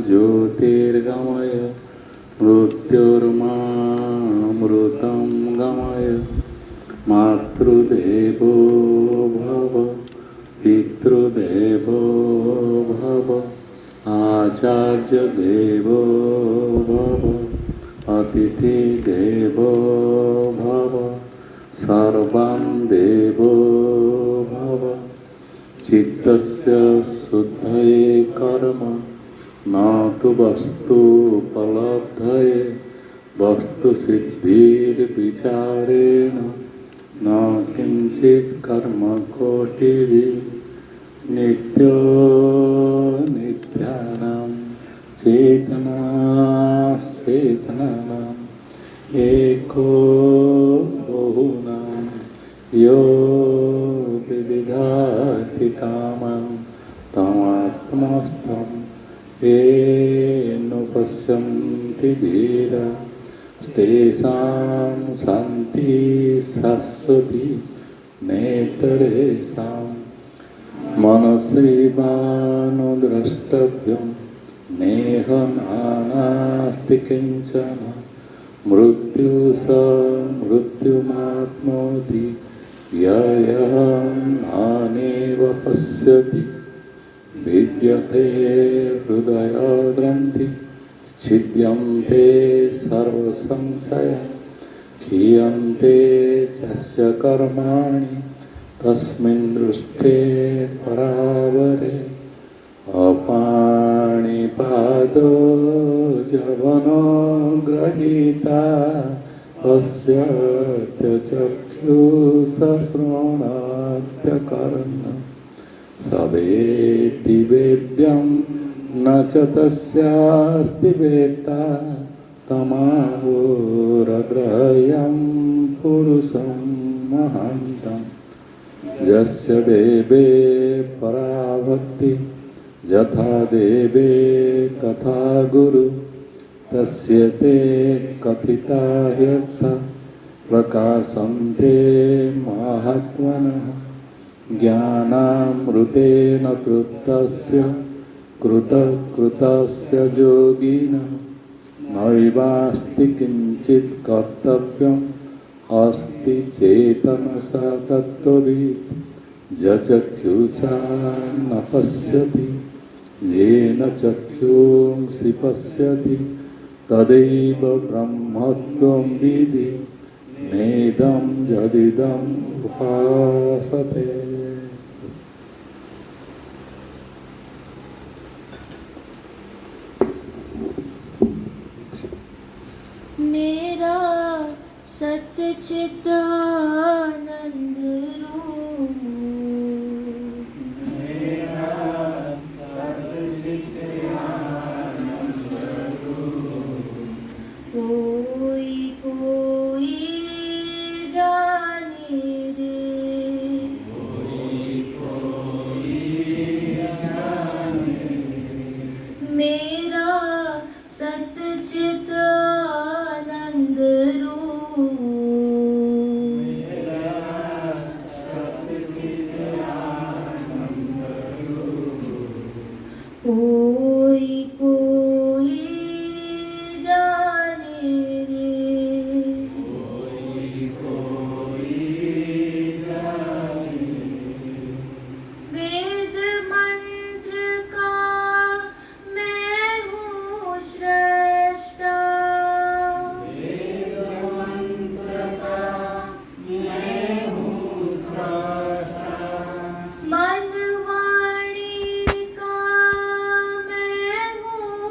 ज्योतिर्गमय मृत्युर्मामृतं गमय मातृदेवो भव पितृदेवो भव आचार्यदेवो भव अतिथिदेवो भव सर्वं देवो भव चित्तस्य शुद्धये कर्म न तु वस्तुपलब्धये वस्तुसिद्धिर्विचारेण न किञ्चित् कर्म कोटिभिः नित्यो नित्यानां चेतनानाम् एको बहुनां यो विदधाति कामं तमात्मस्थं येन पश्यन्ति धीरा तेषां शान्तिः शाश्वती नेतरेषां मनसैवानुद्रष्टव्यं नेह नास्ति किञ्चन मृत्युमाप्नोति नानेव पश्यति विद्यते हृदयग्रन्थि छिद्यन्ते सर्वसंशया क्षीयन्ते चस्य कर्माणि तस्मिन् दृष्टे परावरे अपाणिपादो जवनो गृहीता पश्यत्यचक्षुश्रवणात्यकर्ण सवेति वेद्यं न च तस्यास्ति वेत्ता तमाहुरग्रह्यं पुरुषं महान्तं यस्य देवे पराभक्ति यथा देवे तथा गुरु तस्य ते कथिता ह्यर्था प्रकाशन्ते महात्मनः ज्ञानामृतेन तृप्तस्य कृतस्य योगिनः नैवास्ति किञ्चित् कर्तव्यम् अस्ति चेतनसा तत्त्ववित् यचक्षुषा न पश्यति येन चक्षुंसि पश्यति तदैव ब्रह्मत्वं विद्धि नेदं यदिदम् उपासते। मेरा सच्चित आनंद रूप मेरा सच्चित आनंद रूप कोई कोई जाने रे कोई जाने मेरा सच्चित आनंद रूप मेरा सच्चित आनंद रूप कोई कोई जाने रे कोई जाने वेद मंत्र का मैं हूँ श्रेष्ठा वेद मंत्र का मैं हूँ श्रेष्ठा मन वाणी का मैं हूँ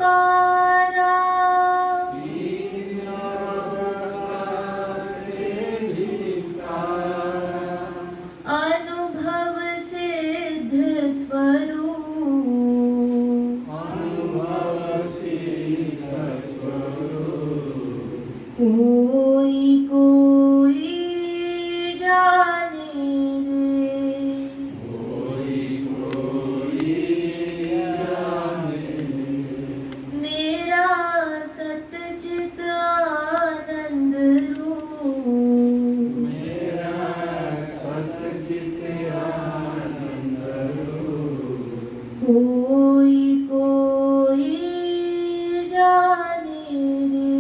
पारा। अनुभव सिद्ध स्वरूप। कोई कोई जाने रे। मेरा सतचित आनंद रूप। कोई कोई जाने रे।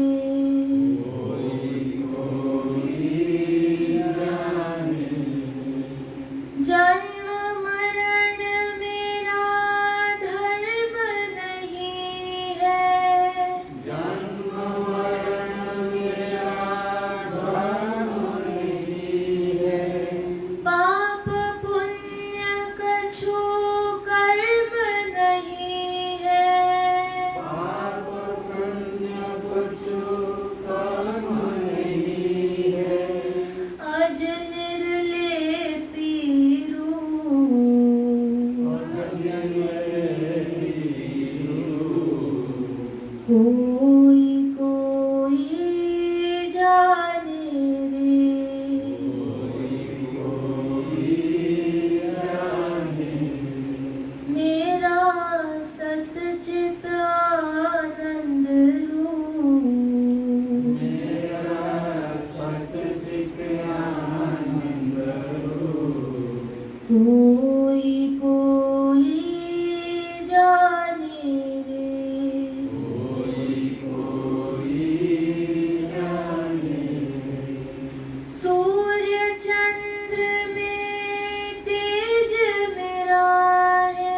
जन्म मरण मेरा धर्म नहीं है। पाप पुण्य कछु कर्म नहीं है। अज निर्लेपी रूप। कोई कोई जाने रे। मेरा सतचित आनंद रूप। कोई कोई जाने रे। सूर्य चंद्र में तेज मेरा है।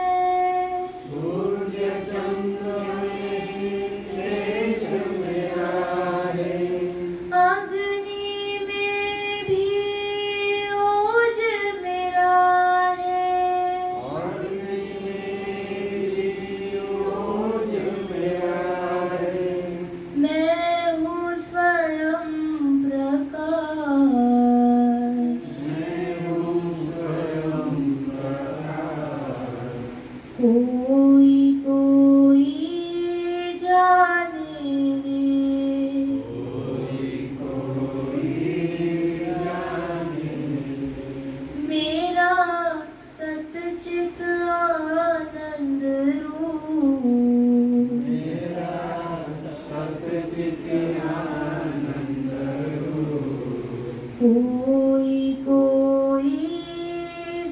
अग्नि में भी ओज मेरा है। मैं हूँ स्वयं प्रकाश। कोई कोई जाने रे। मेरा सतचित आनंद रूप। कोई कोई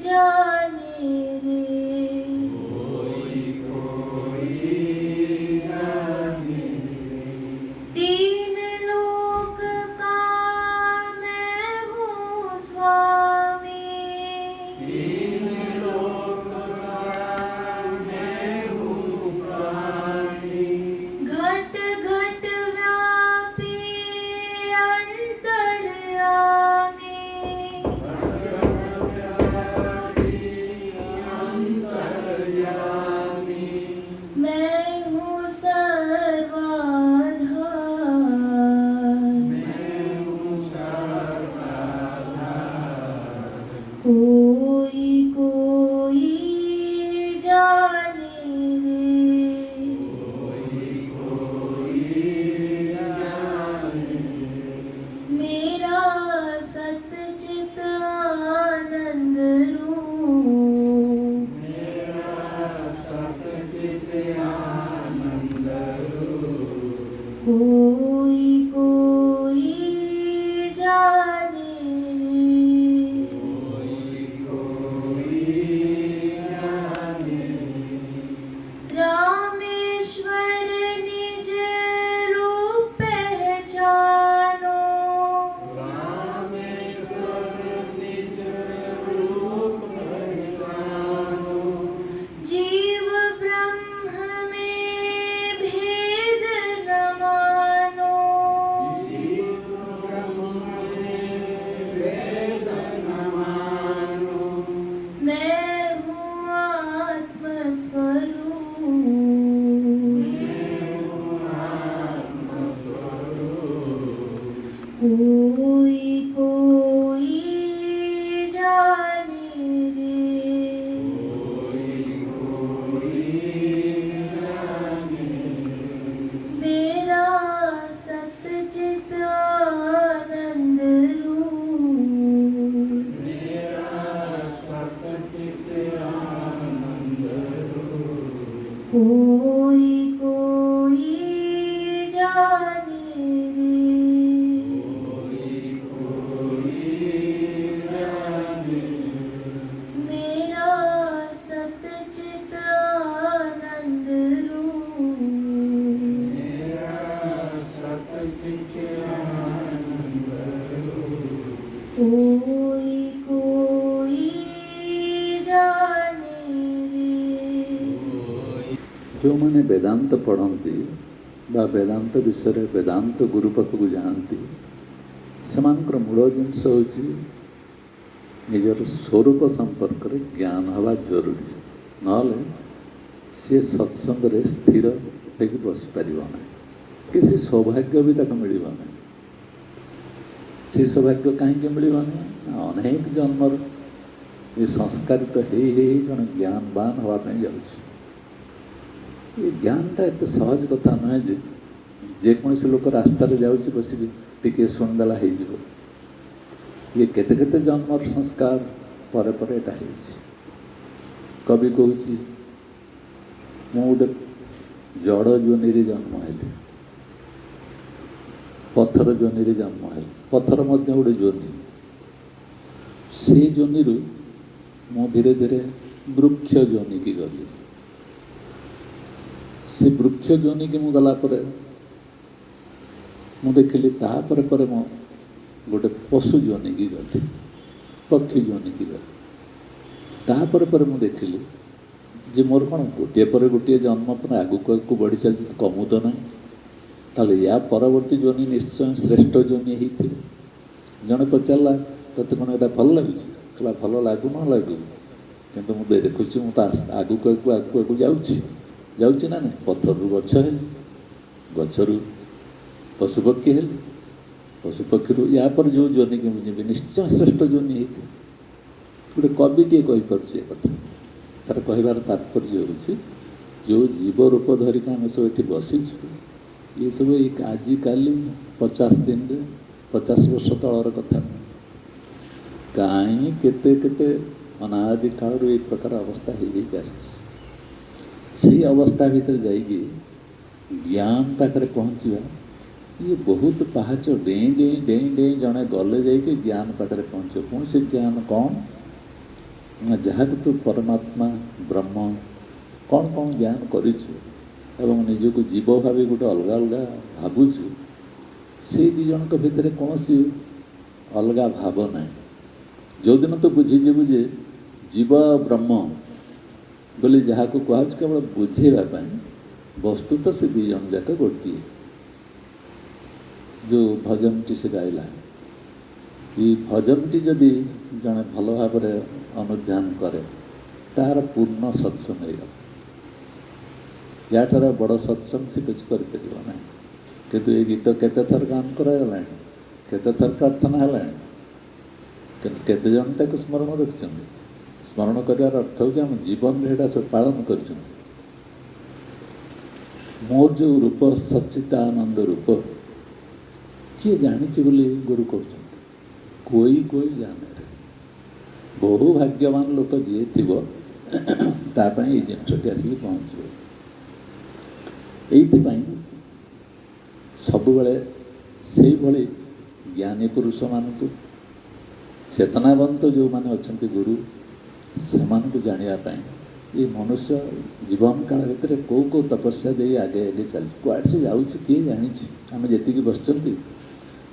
जाने रे। तीन लोक का मैं हूँ स्वामी। घट घट व्यापी अंतर्यामी। मैं हूँ सर्वाधार। कोई कोई जाने रे। मेरा सतचित आनंद रूप। कोई कोई जाने रे। रामेश्वर निज रूप पहचानो। जीव ब्रह्म में भेद न मानो। ଯେଉଁମାନେ ବେଦାନ୍ତ ପଢ଼ନ୍ତି ବା ବେଦାନ୍ତ ବିଷୟରେ ବେଦାନ୍ତ ଗୁରୁ ପାଖକୁ ଯାଆନ୍ତି, ସେମାନଙ୍କର ମୂଳ ଜିନିଷ ହେଉଛି ନିଜର ସ୍ୱରୂପ ସମ୍ପର୍କରେ ଜ୍ଞାନ ହେବା ଜରୁରୀ। ନହେଲେ ସିଏ ସତ୍ସଙ୍ଗରେ ସ୍ଥିର ହେଇକି ବସିପାରିବ ନାହିଁ, କି ସେ ସୌଭାଗ୍ୟ ବି ତାକୁ ମିଳିବ ନାହିଁ। ସେ ସୌଭାଗ୍ୟ କାହିଁକି ମିଳିବ ନାହିଁ? ଅନେକ ଜନ୍ମର ଏ ସଂସ୍କାରିତ ହେଇ ହେଇ ଜଣେ ଜ୍ଞାନବାନ ହେବା ପାଇଁ ଯାଉଛି। ଏ ଜ୍ଞାନଟା ଏତେ ସହଜ କଥା ନୁହେଁ ଯେ ଯେକୌଣସି ଲୋକ ରାସ୍ତାରେ ଯାଉଛି ବସିକି ଟିକିଏ ଶୁଣିଦେଲା ହେଇଯିବ। ଇଏ କେତେ କେତେ ଜନ୍ମର ସଂସ୍କାର ପରେ ପରେ ଏଇଟା ହେଉଛି। କବି କହୁଛି, ମୁଁ ଗୋଟେ ଜଡ଼ ଯୋନିରେ ଜନ୍ମ ହେଲି, ପଥର ଯୋନିରେ ଜନ୍ମ ହେଲି। ପଥର ମଧ୍ୟ ଗୋଟେ ଯୋନି। ସେଇ ଯୋନିରୁ ମୁଁ ଧୀରେ ଧୀରେ ବୃକ୍ଷ ଯୋନିକି ଗଲି। ସେ ବୃକ୍ଷ ଯୋନିକି ମୁଁ ଗଲା ପରେ ମୁଁ ଦେଖିଲି ତାପରେ ପରେ ମୁଁ ଗୋଟେ ପଶୁ ଯୋନିକି ଗଲି, ପକ୍ଷୀ ଯୋନିକି ଗଲି। ତାପରେ ପରେ ମୁଁ ଦେଖିଲି ଯେ ମୋର କ'ଣ ଗୋଟିଏ ପରେ ଗୋଟିଏ ଜନ୍ମ ପରେ ଆଗକୁ ଆଗକୁ ବଢ଼ି ଚାଲିଛି, କମୁ ତ ନାହିଁ। ତାହେଲେ ୟା ପରବର୍ତ୍ତୀ ଯୋନି ନିଶ୍ଚୟ ଶ୍ରେଷ୍ଠ ଯୋନି ହେଇଥିବ। ଜଣେ ପଚାରିଲା, ତୋତେ କ'ଣ ଏଇଟା ଭଲ ଲାଗୁଛି? କହିଲା, ଭଲ ଲାଗୁ ନ ଲାଗୁ, କିନ୍ତୁ ମୁଁ ଦେଖୁଛି ମୁଁ ତା ଆଗକୁ ଆଗକୁ ଆଗକୁ ଆଗକୁ ଯାଉଛି ନା ନାହିଁ। ପଥରରୁ ଗଛ ହେଲି, ଗଛରୁ ପଶୁପକ୍ଷୀ ହେଲି, ପଶୁପକ୍ଷୀରୁ ୟା ପରେ ଯେଉଁ ଯୋନିକି ମୁଁ ଯିବି ନିଶ୍ଚୟ ଶ୍ରେଷ୍ଠ ଯୋନି ହେଇଥିବ। ଗୋଟେ କବିଟିଏ କହିପାରୁଛି ଏ କଥା। ତାର କହିବାର ତାତ୍ପର୍ଯ୍ୟ ହେଉଛି, ଯେଉଁ ଜୀବ ରୂପ ଧରିକି ଆମେ ସବୁ ଏଠି ବସିଛୁ, ଏସବୁ ଆଜିକାଲି 50 ଦିନରେ 50 ବର୍ଷ ତଳର କଥା। କାହିଁ କେତେ କେତେ ଅନାଦି କାଳରୁ ଏଇ ପ୍ରକାର ଅବସ୍ଥା ହେଇକି ଆସିଛି। ସେଇ ଅବସ୍ଥା ଭିତରେ ଯାଇକି ଜ୍ଞାନ ପାଖରେ ପହଞ୍ଚିବା, ଇଏ ବହୁତ ପାହାଚ ଡେଇଁ ଡେଇଁ ଡେଇଁ ଡେଇଁ ଜଣେ ଗଲେ ଯାଇକି ଜ୍ଞାନ ପାଖରେ ପହଞ୍ଚିବ। ପୁଣି ସେ ଜ୍ଞାନ କ'ଣ ନା, ଯାହାକୁ ତୁ ପରମାତ୍ମା ବ୍ରହ୍ମ କ'ଣ କ'ଣ ଜ୍ଞାନ କରିଛୁ ଏବଂ ନିଜକୁ ଜୀବ ଭାବି ଗୋଟେ ଅଲଗା ଅଲଗା ଭାବୁଛୁ, ସେଇ ଦୁଇ ଜଣଙ୍କ ଭିତରେ କୌଣସି ଅଲଗା ଭାବ ନାହିଁ। ଯେଉଁଦିନ ତୁ ବୁଝିଯିବୁ ଯେ ଜୀବ ଆଉ ବ୍ରହ୍ମ ବୋଲି ଯାହାକୁ କୁହାଯାଉଛି କେବଳ ବୁଝେଇବା ପାଇଁ, ବସ୍ତୁତ ସେ ଦୁଇ ଜଣ ଯାକ ଗୋଟିଏ। ଯେଉଁ ଭଜନଟି ସେ ଗାଇଲା, ଏଇ ଭଜନଟି ଯଦି ଜଣେ ଭଲ ଭାବରେ ଅନୁଧ୍ୟାନ କରେ, ତାହାର ପୂର୍ଣ୍ଣ ସତ୍ସଙ୍ଗ ହେଇଗଲା। ୟାଠାରୁ ବଡ଼ ସତ୍ସଙ୍ଗ ସେ କିଛି କରିପାରିବ ନାହିଁ। କିନ୍ତୁ ଏ ଗୀତ କେତେଥର ଗାନ କରାଗଲାଣି, କେତେଥର ପ୍ରାର୍ଥନା ହେଲାଣି, କିନ୍ତୁ କେତେଜଣ ତାକୁ ସ୍ମରଣ ରଖିଛନ୍ତି? ସ୍ମରଣ କରିବାର ଅର୍ଥ ହେଉଛି ଆମ ଜୀବନରେ ଏଇଟା ସବୁ ପାଳନ କରିଛନ୍ତି। ମୋର ଯେଉଁ ରୂପ ସଚ୍ଚିଦାନନ୍ଦ ରୂପ, କିଏ ଜାଣିଛି ବୋଲି ଗୁରୁ କହୁଛନ୍ତି? କୋଇ ଜାଣେ। ବହୁ ଭାଗ୍ୟବାନ ଲୋକ ଯିଏ ଥିବ ତା ପାଇଁ ଏଇ ଜିନିଷଟି ଆସିକି ପହଞ୍ଚିବ। ଏଇଥିପାଇଁ ସବୁବେଳେ ସେଇଭଳି ଜ୍ଞାନୀ ପୁରୁଷମାନଙ୍କୁ, ଚେତନାବନ୍ତ ଯେଉଁମାନେ ଅଛନ୍ତି ଗୁରୁ, ସେମାନଙ୍କୁ ଜାଣିବା ପାଇଁ ଏ ମନୁଷ୍ୟ ଜୀବନ କାଳ ଭିତରେ କେଉଁ କେଉଁ ତପସ୍ୟା ଦେଇ ଆଗେ ଆଗେ ଚାଲିଛି, କୁଆଡ଼େ ସେ ଯାଉଛି କିଏ ଜାଣିଛି? ଆମେ ଯେତିକି ବସିଛନ୍ତି,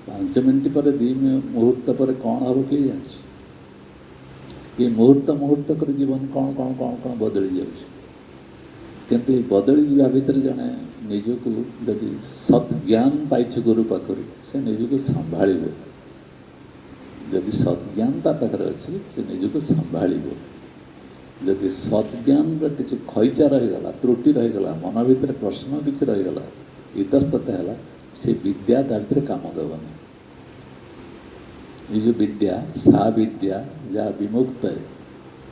5 ମିନିଟ୍ ପରେ 2 ମୁହୂର୍ତ୍ତ ପରେ କ'ଣ ହେବ କିଏ ଜାଣିଛି? ଏ ମୁହୂର୍ତ୍ତ ମୁହୂର୍ତ୍ତକର ଜୀବନ କ'ଣ କ'ଣ କ'ଣ କ'ଣ ବଦଳି ଯାଉଛି। କିନ୍ତୁ ଏ ବଦଳି ଯିବା ଭିତରେ ଜଣେ ନିଜକୁ ଯଦି ସତ୍ ଜ୍ଞାନ ପାଇଛି ଗୁରୁ ପାଖରୁ, ସେ ନିଜକୁ ସମ୍ଭାଳିବ। ଯଦି ସତ୍ ଜ୍ଞାନ ତା ପାଖରେ ଅଛି, ସେ ନିଜକୁ ସମ୍ଭାଳିବ। ଯଦି ସତ୍ ଜ୍ଞାନର କିଛି ଖଇଚା ରହିଗଲା, ତ୍ରୁଟି ରହିଗଲା, ମନ ଭିତରେ ପ୍ରଶ୍ନ କିଛି ରହିଗଲା, ଇତସ୍ତତ ହେଲା, ସେ ବିଦ୍ୟା ତା ଭିତରେ କାମ ଦେବନି। ये जो विद्या सा विद्या जहाँ विमुक्त है,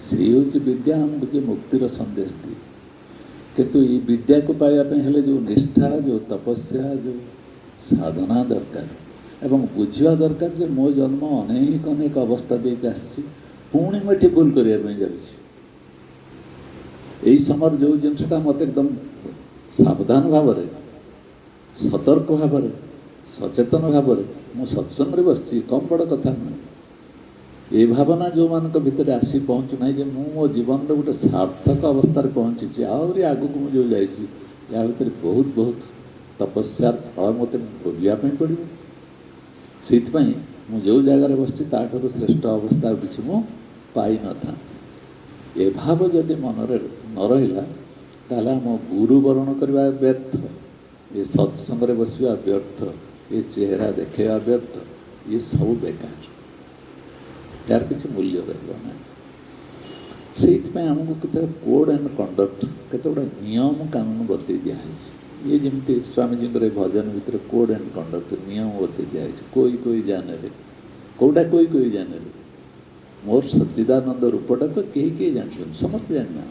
से हूँ विद्या हमको जो मुक्तिर संदेश दी। किंतु ये विद्या को पाइबा हेले जो निष्ठा, जो तपस्या, जो साधना दरकार एवं बुझा दरकार जे मो जन्म अनेक अनेक अवस्था देके आसी पुणी मुझे भूल करने जाऊँगी। समय जो जिनसा मत एकदम सावधान भाव सतर्क भाव सचेतन भाव मु सत्संग बस कम बड़ कथा नुह। ये भावना जो मान भीतर आसी पहुँचु ना जे मु मो जीवन गोटे सार्थक अवस्था पहुँची आहरी आगक मुझे जाइए या भर बहुत बहुत तपस्यार फल मत भोगापी पड़ो। से जो जगार बस श्रेष्ठ अवस्था किसी मु पाई न था। ए भाव जदि मन न रहा ताहले आम गुरु वरण करवा व्यर्थ, ये सत्संग बसवा व्यर्थ, ये चेहरा देखा व्यर्थ, ये सब बेकार, यार किसी मूल्य रहा से आमको केते कोड एंड कंडक्ट केते गुड़ा नियम कानून बतई दिखाई। ये जमी स्वामीजी भजन भितर कोड एंड कंडक्ट नियम बतई दिखाई, कोई कोई जाने कौटा कोई जाने मोर सच्चिदानंद रूपटा तो कहीं किए जान समस्त जाना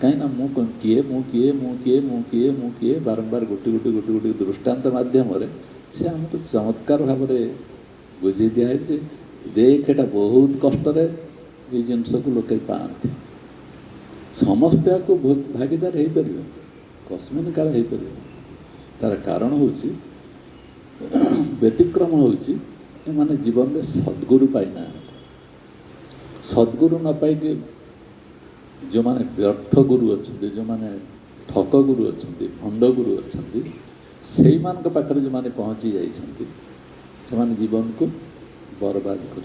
कहीं किए मु किए मु किए मु किए मु किए बारंबार गोटी गोटी गोटी गोटी दृष्टांत माध्यम से आमको चमत्कार भाव में बुझे दिखाई। देख एटा बहुत कष्ट ये जिनस को लोके पाते समस्त को भागीदार हो पार कस्मिन काल हो पार तार कारण हूँ व्यतिक्रम होची माने जीवन में सद्गुरु पाइना सद्गुरु न पाई जो माने व्यर्थ गुरु अच्छा जो माने ठक गुरु अच्छा भंड गुरु अच्छा से पाखे जो माने पहुँची जाने जीवन को बर्बाद कर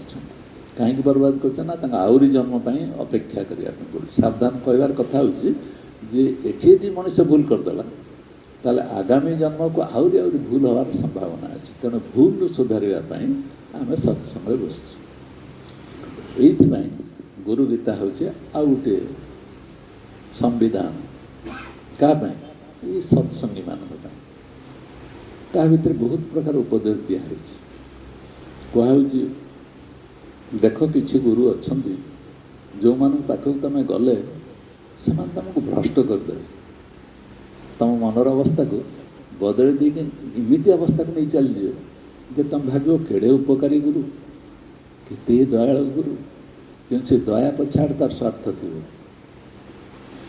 कहीं बर्बाद कर आहरी जन्म अपेक्षा करने पड़े। सावधान कहबार कथा होची जे एठी यदि मनुष्य भूल करदेला ताले आगामी जन्म को आहरी आहरी भूल हवार संभावना अच्छी तेणु भूल सुधारिया आम सत्संग बस ये गुरु गीता हूँ आउ गोटे संविधान क्या ये सत्संगी मान भीतर बहुत प्रकार उपदेश दिखाई कहुची देख किसी गुरु अच्छा जो मान पाखक तुम गले से तुमको भ्रष्ट करदे तुम मनर अवस्था को बदल देकी इमिती अवस्था को नहीं चल जे तुम भाव केड़े उपकारी गुरु केते दयालु गुरु क्यों से दया पछाड़ तार स्वार्थ थी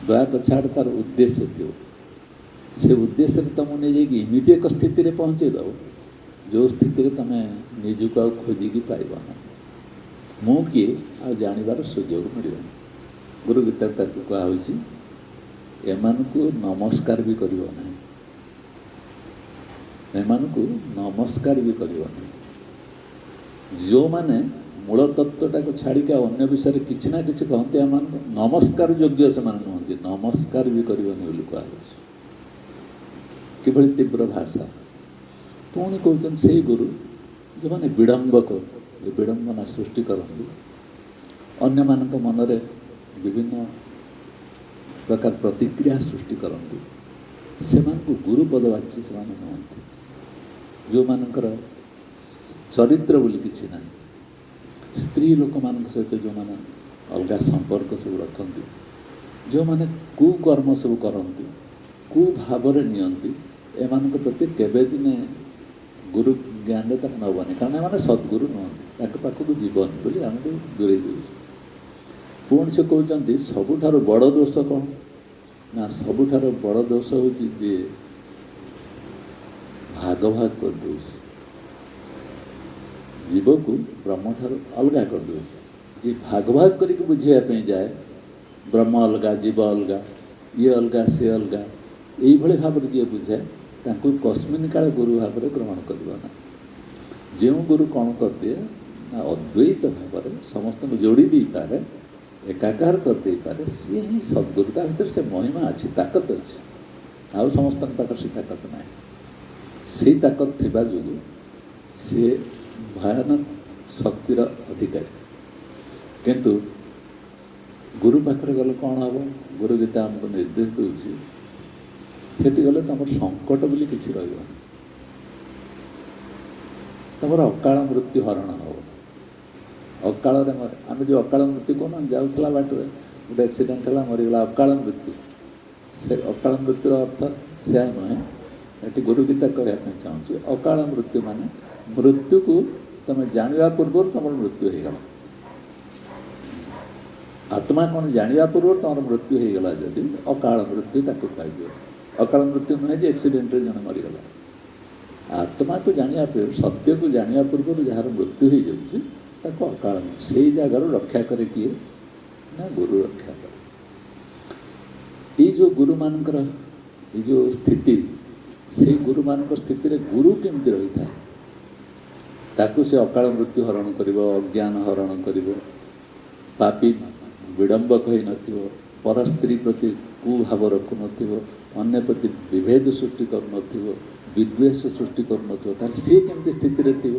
दया पछाड़ तार उद्देश्य थी से उद्देश्य तुम नहीं जाकि इमिती एक स्थिति रे पहुँचे दो जो स्थिति रे तुम निजक आ खोजिकी पाइब ना मु किए आ जानिबार सुजोग मिल गुरु गीता कहुची एमानकु नमस्कार भी करियो नहीं एमानकु नमस्कार भी करियो नहीं जो माने मूल तत्वटा को छाड़ी अन्य विषय किसी ना किसी कहते एम नमस्कार योग्य से नुहति नमस्कार भी करनी बोली कहुची किभली तीव्र भाषा पुणी कहते से गुरु जो मैंने विडंबक विडंबना सृष्टि करती अन्य मानक मनरे विभिन्न प्रकार प्रतिक्रिया सृष्टि करती से गुरु पदवाची से नुहति जो मानकर चरित्र बोली किसी ना स्त्री लोक मान सहित जो मैंने अलग संपर्क सब रखती जो मैंने कुकर्म सब करती कुभाव नियंती एमान प्रति केबे दिने गुरु ज्ञान तक नबनी कारण एमाने सद्गुरु नुहति पाखक जीवन बोली आमको दूरे दूर पुणी से कहते सबुठार बड़ दोष कौन ना सबुठार बड़ दोष हूँ जे भाग भाग कर दे जीव को ब्रह्म ठार अलग कर दे जी भाग भाग करके बुझाई जाए ब्रह्म अलग जीव अलग ये अलग सी अलग ये भाव में जी बुझाए तांको कस्मिन काल गुरु भाव में ग्रहण करना जो गुरु कौन कर दिए ना अद्वैत भाव में समस्त जोड़ी दे पारे एकाकार कर दे पारे सी ही सद्गुरुता भीतर से महिमा अच्छी ताकत अच्छी आउ समस्त पाख से ताकत ना से ताकत थिबा जोगु से भयानक शक्तिर अधिकारी किंतु गुरु पाखरे गले कौन हम गुरु गीता आमको निर्देश दूसरी सेठी गले तुम संकट बोली किसी रहा तुम अकाल मृत्यु हरण हम अकाल आम जो अकाल मृत्यु कौन जाऊला बाटे गोटे एक्सीडेंट है मरीगला अकाल मृत्यु से अकाल मृत्युर अर्थ से नुहे ये गुरु गीता कहना चाहूँगी अकाल मृत्यु माने मृत्यु को तुम जाना पूर्व तुम मृत्यु हो गला आत्मा कौन जाना पूर्व तुम मृत्यु हो गला जदि अकाल मृत्यु ताको कह अकाल मृत्यु नुहे जे एक्सीडेंट जन मरीगला आत्मा को जाना पूर्व सत्य को जाना पूर्व जार मृत्यु हो जाए अकाल से जगार रक्षा करे किए ना गुरु रक्षा करे ये जो गुरु मानकर ये जो स्थिति से गुरु मान स्थिति रे गुरु केमती रही था ताकू से अकाल मृत्यु हरण कर अज्ञान हरण कर पापी विडंबक हो न पर स्त्री प्रति କୁଭାବ ରଖୁନଥିବ, ଅନ୍ୟ ପ୍ରତି ବିଭେଦ ସୃଷ୍ଟି କରୁନଥିବ, ବିଦ୍ୱେଷ ସୃଷ୍ଟି କରୁନଥିବ, ତାହେଲେ ସିଏ କେମିତି ସ୍ଥିତିରେ ଥିବ?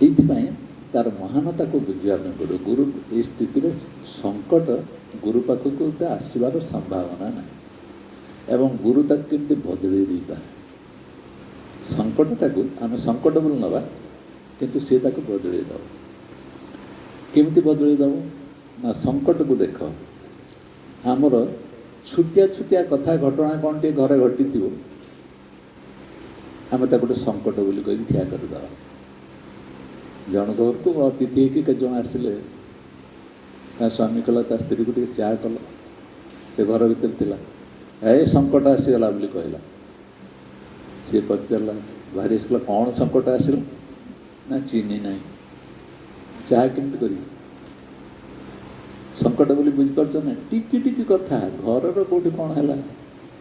ଏଇଥିପାଇଁ ତାର ମହାନତାକୁ ବୁଝିବା ପାଇଁ ପଡ଼ିବ। ଗୁରୁ ଏଇ ସ୍ଥିତିରେ ସଙ୍କଟ ଗୁରୁ ପାଖକୁ ଆସିବାର ସମ୍ଭାବନା ନାହିଁ ଏବଂ ଗୁରୁ ତାକୁ କେମିତି ବଦଳେଇ ଦେଇପାରେ। ସଙ୍କଟଟାକୁ ଆମେ ସଙ୍କଟ ବୋଲି ନେବା, କିନ୍ତୁ ସିଏ ତାକୁ ବଦଳେଇ ଦେବ। କେମିତି ବଦଳେଇ ଦେବ ନା, ସଙ୍କଟକୁ ଦେଖ, ଆମର ଛୋଟିଆ ଛୋଟିଆ କଥା ଘଟଣା କ'ଣ ଟିକେ ଘରେ ଘଟିଥିବ, ଆମେ ତାକୁ ଗୋଟେ ସଙ୍କଟ ବୋଲି କହିକି ଠିଆ କରିଦେବା। ଜଣଙ୍କ ଘରକୁ ଅତିଥି ହେଇକି କେତେଜଣ ଆସିଲେ, ତା ସ୍ୱାମୀ କହିଲା ତା ସ୍ତ୍ରୀକୁ ଟିକେ ଚା କଲ, ସେ ଘର ଭିତରେ ଥିଲା, ଏ ସଙ୍କଟ ଆସିଗଲା ବୋଲି କହିଲା। ସିଏ ପଚାରିଲା, ଭାରି ଆସିଲା, କ'ଣ ସଙ୍କଟ ଆସିଲା? ନା ଚିନି ନାହିଁ, ଚା କେମିତି କରିବି? ସଙ୍କଟ ବୋଲି ବୁଝିପାରୁଛ ନା? ଟିକି ଟିକି କଥା, ଘରର କେଉଁଠି କ'ଣ ହେଲା,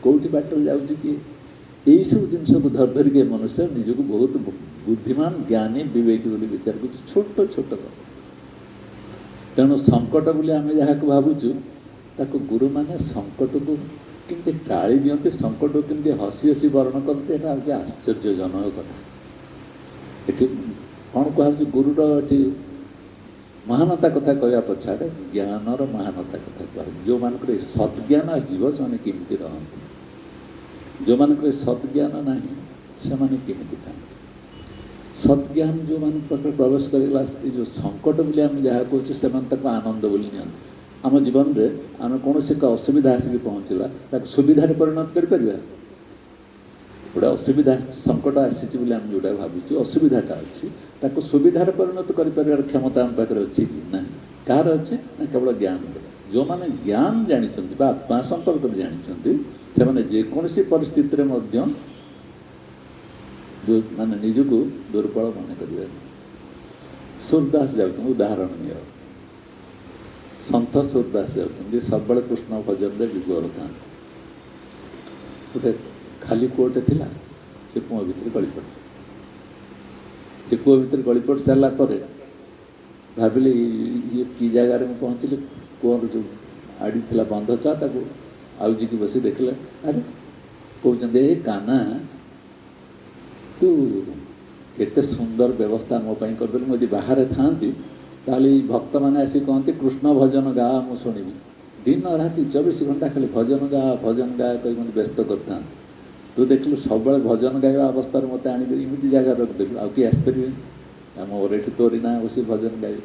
କେଉଁଠି ବାଟରେ ଯାଉଛି କିଏ, ଏଇସବୁ ଜିନିଷକୁ ଧରିକି ମନୁଷ୍ୟ ନିଜକୁ ବହୁତ ବୁଦ୍ଧିମାନ, ଜ୍ଞାନୀ, ବିବେକୀ ବୋଲି ବିଚାର କରୁଛି। ଛୋଟ ଛୋଟ କଥା। ତେଣୁ ସଙ୍କଟ ବୋଲି ଆମେ ଯାହାକୁ ଭାବୁଛୁ, ତାକୁ ଗୁରୁମାନେ ସଙ୍କଟକୁ କେମିତି ଟାଳି ଦିଅନ୍ତି, ସଙ୍କଟକୁ କେମିତି ହସି ହସି ବରଣ କରନ୍ତି, ଏଇଟା ହେଉଛି ଆଶ୍ଚର୍ଯ୍ୟଜନକ କଥା। ଏଠି କ'ଣ କୁହାଯାଉଛି, ଗୁରୁର ଏଠି ମହାନତା କଥା କହିବା ପଛଆଡ଼େ ଜ୍ଞାନର ମହାନତା କଥା କୁହାଯାଉଛି। ଯେଉଁମାନଙ୍କର ଏ ସଦ୍ଜ୍ଞାନ ଆସିଯିବ ସେମାନେ କେମିତି ରହନ୍ତି, ଯେଉଁମାନଙ୍କର ଏ ସଦ୍ଜ୍ଞାନ ନାହିଁ ସେମାନେ କେମିତି ଥାନ୍ତି। ସଦ୍ଜ୍ଞାନ ଯେଉଁମାନଙ୍କ ପାଖରେ ପ୍ରବେଶ କରିଗଲା, ଏ ଯେଉଁ ସଙ୍କଟ ବୋଲି ଆମେ ଯାହା କହୁଛୁ, ସେମାନେ ତାକୁ ଆନନ୍ଦ ବୋଲି ନିଅନ୍ତି। ଆମ ଜୀବନରେ ଆମେ କୌଣସି ଏକ ଅସୁବିଧା ଆସିକି ପହଞ୍ଚିଲା, ତାକୁ ସୁବିଧାରେ ପରିଣତ କରିପାରିବା? ଗୋଟେ ଅସୁବିଧା, ସଙ୍କଟ ଆସିଛି ବୋଲି ଆମେ ଯେଉଁଟା ଭାବୁଛୁ ଅସୁବିଧାଟା ଅଛି, ତାକୁ ସୁବିଧାରେ ପରିଣତ କରିପାରିବାର କ୍ଷମତା ଆମ ପାଖରେ ଅଛି କି ନାହିଁ? କାହାର ଅଛି? ନା କେବଳ ଜ୍ଞାନର। ଯେଉଁମାନେ ଜ୍ଞାନ ଜାଣିଛନ୍ତି ବା ଆତ୍ମା ସମ୍ପର୍କରେ ଜାଣିଛନ୍ତି, ସେମାନେ ଯେକୌଣସି ପରିସ୍ଥିତିରେ ମଧ୍ୟ ମାନେ ନିଜକୁ ଦୁର୍ବଳ ମନେ କରିବେନି। ସୂରଦାସ ଯାଉଛନ୍ତି, ଉଦାହରଣ ନିଅ, ସନ୍ଥ ସୂରଦାସ ଯାଉଛନ୍ତି, ସବୁବେଳେ କୃଷ୍ଣ ଭଜନରେ ବିଭୋର ଥାନ୍ତି। ଗୋଟେ ଖାଲି କୂଅଟେ ଥିଲା, ସେ କୂଅ ଭିତରେ ଗଳି ପଡ଼ିଲେ। ସେ କୂଅ ଭିତରେ ଗଳି ପଡ଼ି ସାରିଲା ପରେ ଭାବିଲେ ଇଏ କି ଜାଗାରେ ମୁଁ ପହଞ୍ଚିଲି। କୂଅର ଯେଉଁ ଆଡ଼ି ଥିଲା ବନ୍ଧ ଚା, ତାକୁ ଆଉଜିକି ବସି ଦେଖିଲେ, ଆରେ କହୁଛନ୍ତି, ଏ କାହ୍ନା, ତୁ କେତେ ସୁନ୍ଦର ବ୍ୟବସ୍ଥା ମୋ ପାଇଁ କରିଦେଲୁ। ମୁଁ ଯଦି ବାହାରେ ଥାଆନ୍ତି ତାହେଲେ ଏଇ ଭକ୍ତମାନେ ଆସି କହନ୍ତି, କୃଷ୍ଣ ଭଜନ ଗାଆ, ମୁଁ ଶୁଣିବି। ଦିନ ରାତି 24 ଘଣ୍ଟା ଖାଲି ଭଜନ ଗାଆ କହି ମୋତେ ବ୍ୟସ୍ତ କରିଥାନ୍ତି। ତୁ ଦେଖିଲୁ ସବୁବେଳେ ଭଜନ ଗାଇବା ଅବସ୍ଥାରେ ମୋତେ ଆଣିଦେବି ଏମିତି ଜାଗାରେ ରଖିଦେଲୁ, ଆଉ କିଏ ଆସିପାରିବେନି। ମୋର ଏଠି ତୋରି ନାଁ ବସି ଭଜନ ଗାଇବି।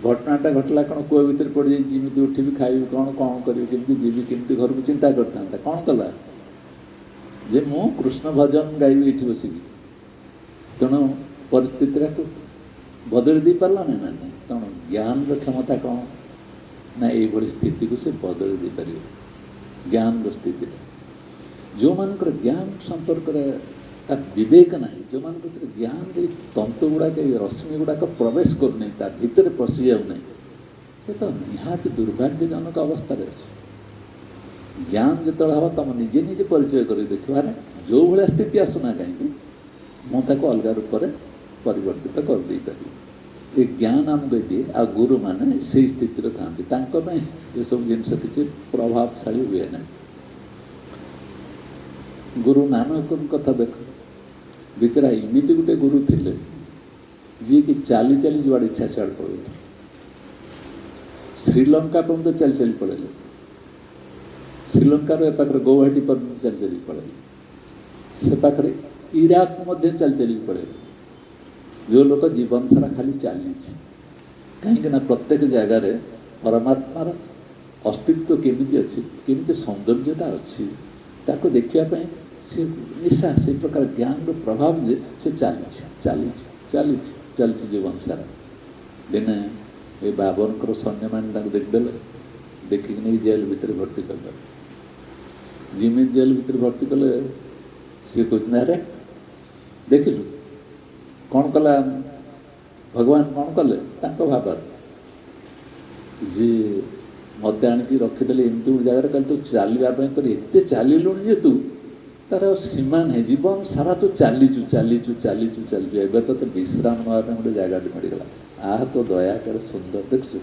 ଘଟଣାଟା ଘଟିଲା କ'ଣ, କୂଅ ଭିତରେ ପଡ଼ିଯାଇଛି, ଏମିତି ଉଠିବି, ଖାଇବି କ'ଣ କରିବି, କେମିତି ଯିବି, କେମିତି ଘରକୁ ଚିନ୍ତା କରିଥାନ୍ତା। କ'ଣ କଲା, ଯେ ମୁଁ କୃଷ୍ଣ ଭଜନ ଗାଇବି ଏଠି ବସିକି। ତେଣୁ ପରିସ୍ଥିତିଟାକୁ ବଦଳି ଦେଇପାରିଲା ନା ନାହିଁ। ତେଣୁ ଜ୍ଞାନର କ୍ଷମତା କ'ଣ ନା, ଏଇଭଳି ସ୍ଥିତିକୁ ସେ ବଦଳି ଦେଇପାରିବ ଜ୍ଞାନର ସ୍ଥିତିରେ। ଯେଉଁମାନଙ୍କର ଜ୍ଞାନ ସମ୍ପର୍କରେ ତା ବିବେକ ନାହିଁ, ଯେଉଁମାନଙ୍କ ଭିତରେ ଜ୍ଞାନର ଏଇ ତନ୍ତୁ ଗୁଡ଼ାକ, ଏଇ ରଶ୍ମି ଗୁଡ଼ାକ ପ୍ରବେଶ କରୁନାହିଁ, ତା ଭିତରେ ପଶି ଯାଉନାହିଁ, ସେ ତ ନିହାତି ଦୁର୍ଭାଗ୍ୟଜନକ ଅବସ୍ଥାରେ ଅଛି। ଜ୍ଞାନ ଯେତେବେଳେ ହେବ, ତୁମେ ନିଜେ ନିଜେ ପରିଚୟ କରି ଦେଖିବ, ଆରେ ଯେଉଁ ଭଳିଆ ସ୍ଥିତି ଆସୁନା କାହିଁକି, ମୁଁ ତାକୁ ଅଲଗା ରୂପରେ ପରିବର୍ତ୍ତିତ କରିଦେଇପାରିବି। ଏ ଜ୍ଞାନ ଆମକୁ ଦିଏ। ଆଉ ଗୁରୁମାନେ ସେଇ ସ୍ଥିତିରେ ଥାନ୍ତି, ତାଙ୍କ ପାଇଁ ଏସବୁ ଜିନିଷ କିଛି ପ୍ରଭାବଶାଳୀ ହୁଏ ନାହିଁ। ଗୁରୁ ନାନକଙ୍କ କଥା ଦେଖ, ବିଚରା ଏମିତି ଗୋଟେ ଗୁରୁ ଥିଲେ ଯିଏକି ଚାଲି ଚାଲି ଯୁଆଡ଼େ ଇଚ୍ଛା ସିଆଡ଼େ ପଳଉଥିଲେ। ଶ୍ରୀଲଙ୍କା ପର୍ଯ୍ୟନ୍ତ ଚାଲି ଚାଲି ପଳେଇଲେ, ଶ୍ରୀଲଙ୍କାର ଏ ପାଖରେ ଗୌହାଟୀ ପର୍ଯ୍ୟନ୍ତ ଚାଲି ଚାଲି ପଳେଇଲେ, ସେ ପାଖରେ ଇରାକ ମଧ୍ୟ ଚାଲି ଚାଲିକି ପଳେଇଲେ। ଯେଉଁ ଲୋକ ଜୀବନ ସାରା ଖାଲି ଚାଲିଛି, କାହିଁକି ନା ପ୍ରତ୍ୟେକ ଜାଗାରେ ପରମାତ୍ମାର ଅସ୍ତିତ୍ୱ କେମିତି ଅଛି, କେମିତି ସୌନ୍ଦର୍ଯ୍ୟଟା ଅଛି, ତାକୁ ଦେଖିବା ପାଇଁ ସେ ନିଶା, ସେଇ ପ୍ରକାର ଜ୍ଞାନର ପ୍ରଭାବ ଯେ ସେ ଚାଲିଛି ଚାଲିଛି ଚାଲିଛି ଚାଲିଛି ଜୀବନ ସାରା। ଦିନେ ଏ ବାବରଙ୍କର ସୈନ୍ୟମାନେ ତାଙ୍କୁ ଦେଖିଦେଲେ, ଦେଖିକି ନେଇ ଜେଲ ଭିତରେ ଭର୍ତ୍ତି କରିଦେଲେ। ଯେମିତି ଜେଲ ଭିତରେ ଭର୍ତ୍ତି କଲେ, ସିଏ କହୁଛନ୍ତି, ଆରେ ଦେଖିଲୁ କ'ଣ କଲା ଭଗବାନ, କ'ଣ କଲେ ତାଙ୍କ ଭାବରେ, ଯେ ମୋତେ ଆଣିକି ରଖିଦେଲେ ଏମିତି ଗୋଟେ ଜାଗାରେ, କହିଲେ ତୁ ଚାଲିବା ପାଇଁ ତୋର ଏତେ ଚାଲିଲୁଣି ଯେ ତୁ ତାର ସୀମା ନାହିଁ, ଜୀବନ ସାରା ତୁ ଚାଲିଛୁ ଚାଲିଛୁ ଚାଲିଛୁ ଚାଲିଛୁ, ଏବେ ତୋତେ ବିଶ୍ରାମ ନେବା ପାଇଁ ଗୋଟେ ଜାଗାଟେ ମିଳିଗଲା। ଆହା ତୋ ଦୟା କେଡ଼େ ସୁନ୍ଦର। ଦେଖୁଛୁ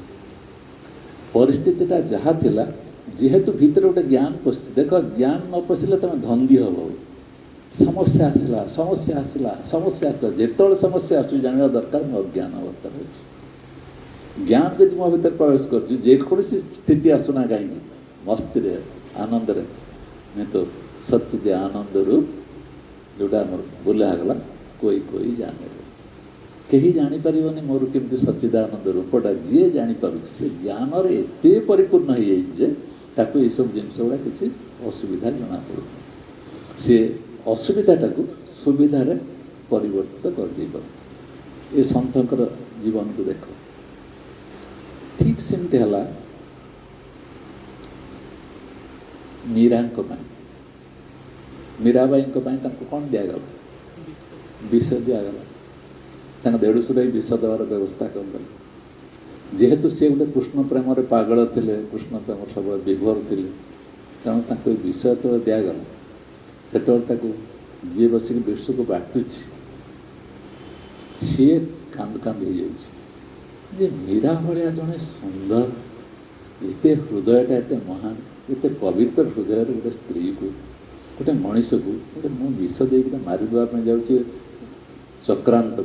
ପରିସ୍ଥିତିଟା ଯାହା ଥିଲା, जेहेतु भितर गोटे ज्ञान पशि देख ज्ञान न पशिले तुम धंदी हम समस्या आसला समस्या आसला समस्या आसला जिते समस्या आस जानवा दरकार मैं अज्ञान अवस्था अच्छी ज्ञान जब मो भर प्रवेश करोसी स्थिति आसुना कहीं मस्ती आनंद मैं तो सच्चिद आनंद रूप जोटा बोलागला कोई कोई जाने कहीं जापर मोर केमती सच्चिदानंद रूपटा जी जापर से ज्ञान एत परिपूर्ण हो जाए ये सब जिनस गुड़ा किसी असुविधा जना पड़ सी असुविधाटा को सुविधार परिवर्तित कर दे पार ये सन्थकर जीवन को देख ठीक सेमती है मीरा मीराबाई कौन दिगला विष दिगला देढ़शुर विष देवार व्यवस्था कर जेहेतु सी गोटे कृष्ण प्रेम पागल थे कृष्ण प्रेम सब विभोर थे तेणु विष जो दिगला से जी बसिक विष को बाटुची सी कांद कांद हो जाए मीरा भाया जड़े सुंदर एत हृदयटा एत महान एत पवित्र हृदय गोटे स्त्री को गोटे मनीष को गोटे मु विष देकर मारिदेवाई जाऊँगी चक्रांत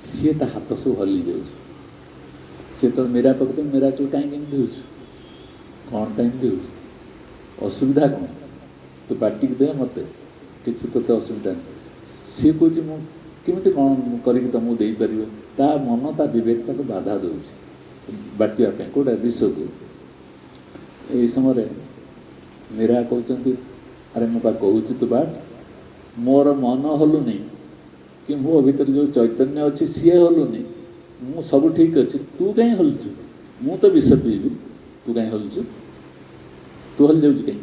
सी हाथ सब हली जाए तो मीरा पकड़ मीरा कहीं कहीं कौन कहीं असुविधा कौन तू पार्टी दे मत किसी तो असुविधा सी कौच मुझे कौन करके तुमको दे पार ता मन ता विवेक को बाधा दे बाटियापी कौटा विष को यही समय मीरा कहते अरे मुझे कहूँ तू बाट मोर मन हलुनी कि मो भीतर जो चैतन्य अच्छी सी हलुनी मु सब ठीक अच्छे तू कहीं हलुचु मु तो विष पीबी तू कहीं हलुचु तू हल जाऊँ कहीं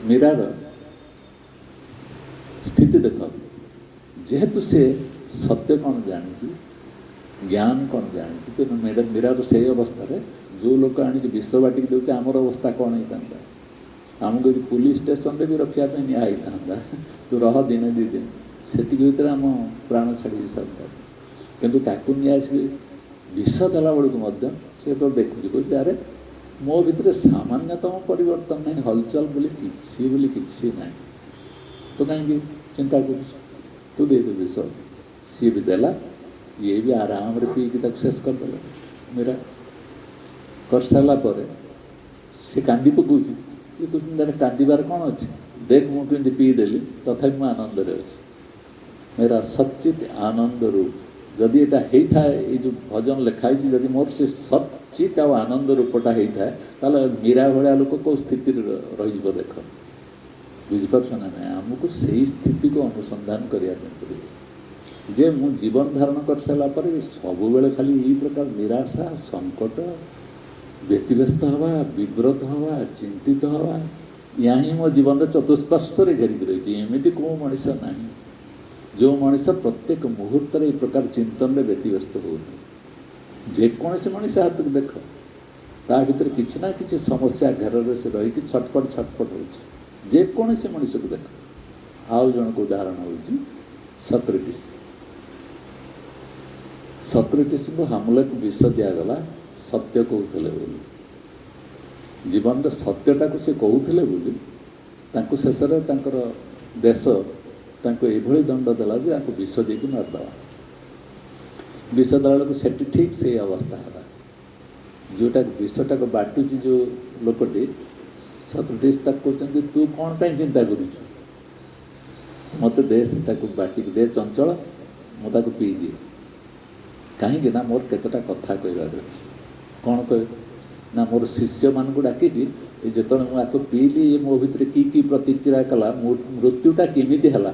मीरार स्थिति देख जेहेतु से सत्य कौन जानी ज्ञान कौन जानी तेणु मीरार से अवस्था जो लोक आनिक विष बाटिक दे आमर अवस्था कौन होता आमको पुलिस स्टेशन भी रखापी निआई था तू रह दिने दी दिन से भर आम प्राण छाड़ी सारता किंतु ताकू नहीं आस विष देला बेलू सी तो देखुची कह अरे मो भीतर सामान्यतम परिवर्तन नहीं हलचल बोली किसी ना तो कहीं चिंता कर तू दे दे विष सी भी देला ये भी आराम रे पी शेष करदे मेरा कर सारा सी कांदी पकाउची ये कहते कांदार कौन अच्छे देख मुझे पीदेली तथा मुझे आनंद अच्छी मेरा सच्चित आनंद रूप जदि यहाँ होता है ये जो भजन लिखाई जदि मोर से सच्चित आ आनंद रूपटा होता है मीरा भाया लोक कौ स्थिति रही देख बुझीपार ना ना आमको से स्थिति को अनुसंधान करने पड़े जे मु जीवन धारण कर सारापर सब बेले खाली यही प्रकार निराशा संकट व्यतिव्यस्त हवा विव्रत हवा चिंतित हवा या ही मो जीवन चतुष्पार्श्व घेरिक रही एमती कौ मनीष ना जो मनीष प्रत्येक मुहूर्त ये प्रकार चिंतन में व्यतिव्यस्त हो जेकोसी मनीष हाथ को देख ता भीतर किसी ना कि समस्या घेर से रही छटपट छटपट होकोसी मनीष को देख आउ जन को उदाहरण हूँ सक्रेटिस को हामलेट विष दिगला सत्य कहते जीवन सत्यटा को सी कहते शेष देश ये दंड देला जे आपको विष देकी मारदा विष देला को सेठी ठीक से अवस्था है जोटा विषटा को बाटुची जो लोकटी सक्रेटिस कहते तू कौन पर चिंता करुँ मत दे से बाटिक दे चंचल मुझे पी दिए कहीं ना मोर केतटा कथा कहबार कौन कह ना मोर शिष्य मान को डाकिकी जो मुझे पीली ये मो भीतर की प्रतिक्रिया कला मृत्युटा केमिति है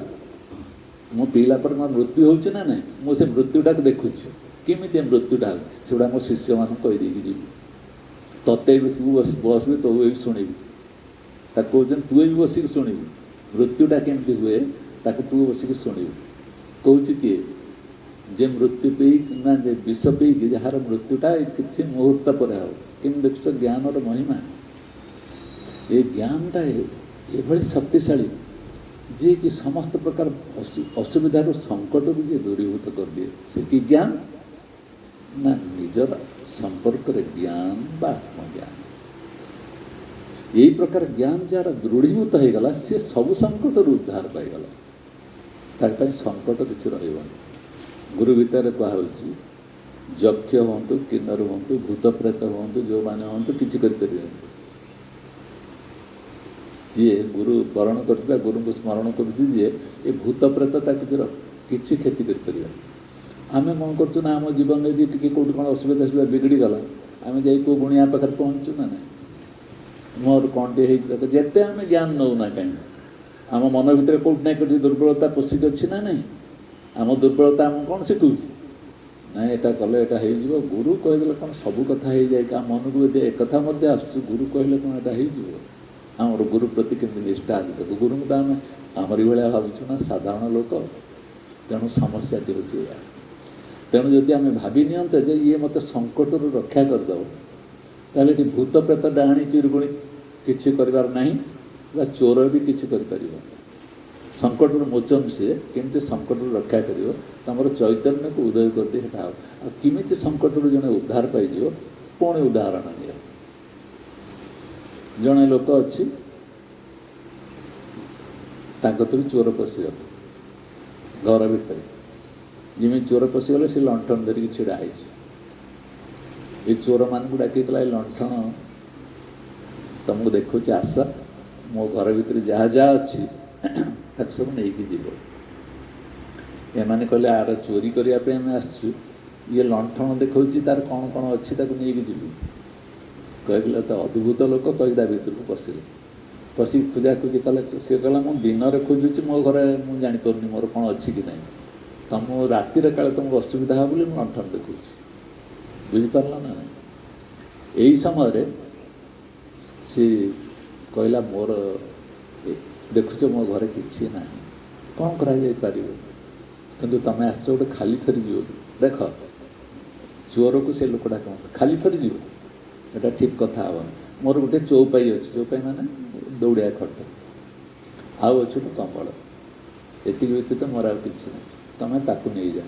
मु पीला पर मोर मृत्यु होना ना मुझे मृत्युटा को देखुची केमिति मृत्युटा होगा मो शिष्य मान कहीदे जी तत्ते भी तू बस भी तो भी शुणी कहते तू भी बसिक शुणी मृत्युटा केमती हुए ताकू तू बसिक शुणी कौच किए जे मृत्यु पी ना जे विष पी जार मृत्युटा किसी मुहूर्त पर कि देखुच ज्ञान महिमा ये ज्ञानटा ये शक्तिशाली जी कि समस्त प्रकार असुविधार संकट को जी दूरीभूत कर दिए से कि ज्ञान ना निजर संपर्क ज्ञान बा आत्मज्ञान यही प्रकार ज्ञान जार दृढ़ीभूत हो गला सी सब संकट उद्धार पाईगला ताकि संकट किसी रही गुरु भितर कहु यक्ष हूँ किन्नर हूँ भूत प्रेत हूँ जो मैंने हूँ किसी जी गुरु वरण कर गुरु को स्मरण कर भूत प्रेतता किसी क्षति कर आम कौन कर आम जीवन में टी कौट कौन असुविधा सुविधा बिगड़ी गला आम जा गुणिया पाखे पहुँचु ना ना मोर कौन टे जिते आम ज्ञान नौना कहीं आम मन भितर कौट ना कौट दुर्बलता पशिक अच्छी ना नहीं आम दुर्बलता आम कौन शिखु ना यहाँ कले यहाँ गुरु कहीदे कौन सब कथा हो जाए मन को एक कथा आस गुरु कहले कौन यहाँ आमर गुरु प्रति केमी निष्ठा आज देखो गुरु को आम आमरी भाया भावुँ ना साधारण लोक तेणु समस्याटी हूँ तेणु जदि आम भावी नियंते जे ये मत संकट रक्षा करदेव ताले ये भूत प्रेत डाणी चिरगुणी किसी करार ना चोर भी किसी कर संकट मोचन सी केमती संकट रक्षा कर तमर चैतन्य को उदय कर दी किमित संकट जड़े उद्धार पाई पुणी उदाहरण नि जड़े लोक अच्छी चोर पशिगला घर भितर जमी चोर पशिगले से लंठन धरिक छिड़ा ये चोर मान को डाक लंठन तुमको देखो आस मो घर भितर जहाँ जहाँ अच्छी सब नहीं जीव एमाने कहले आर चोरी करने आसु ये लंठन देखा तार कौन कौन अच्छी नहीं जीवी कहले तो अद्भुत लोक कही भर को पशिले पशिक खोजाखोजी कले सी कहला मुझे दिन में खोजुची मो घर मुझे जापरि मोर कौन अच्छी कि नहीं तुम राति काले तुमको असुविधा हो बोली लंठन देखुची बुझीपार ना यही समय सी कहला मोर देखुच मो घर कि ना कौन कर तुम आस गोटे खाली फेरी जीव देख चोर को से लोकटा कौन खाली फेरी जीव एटा ठीक कथा हे मोर गोटे चौपाई अच्छे चौपाई माने दौड़िया खट आउ अच्छे तो कम्बल ये व्यतीत मोर आ कि तुम्हें ताकू नहीं जा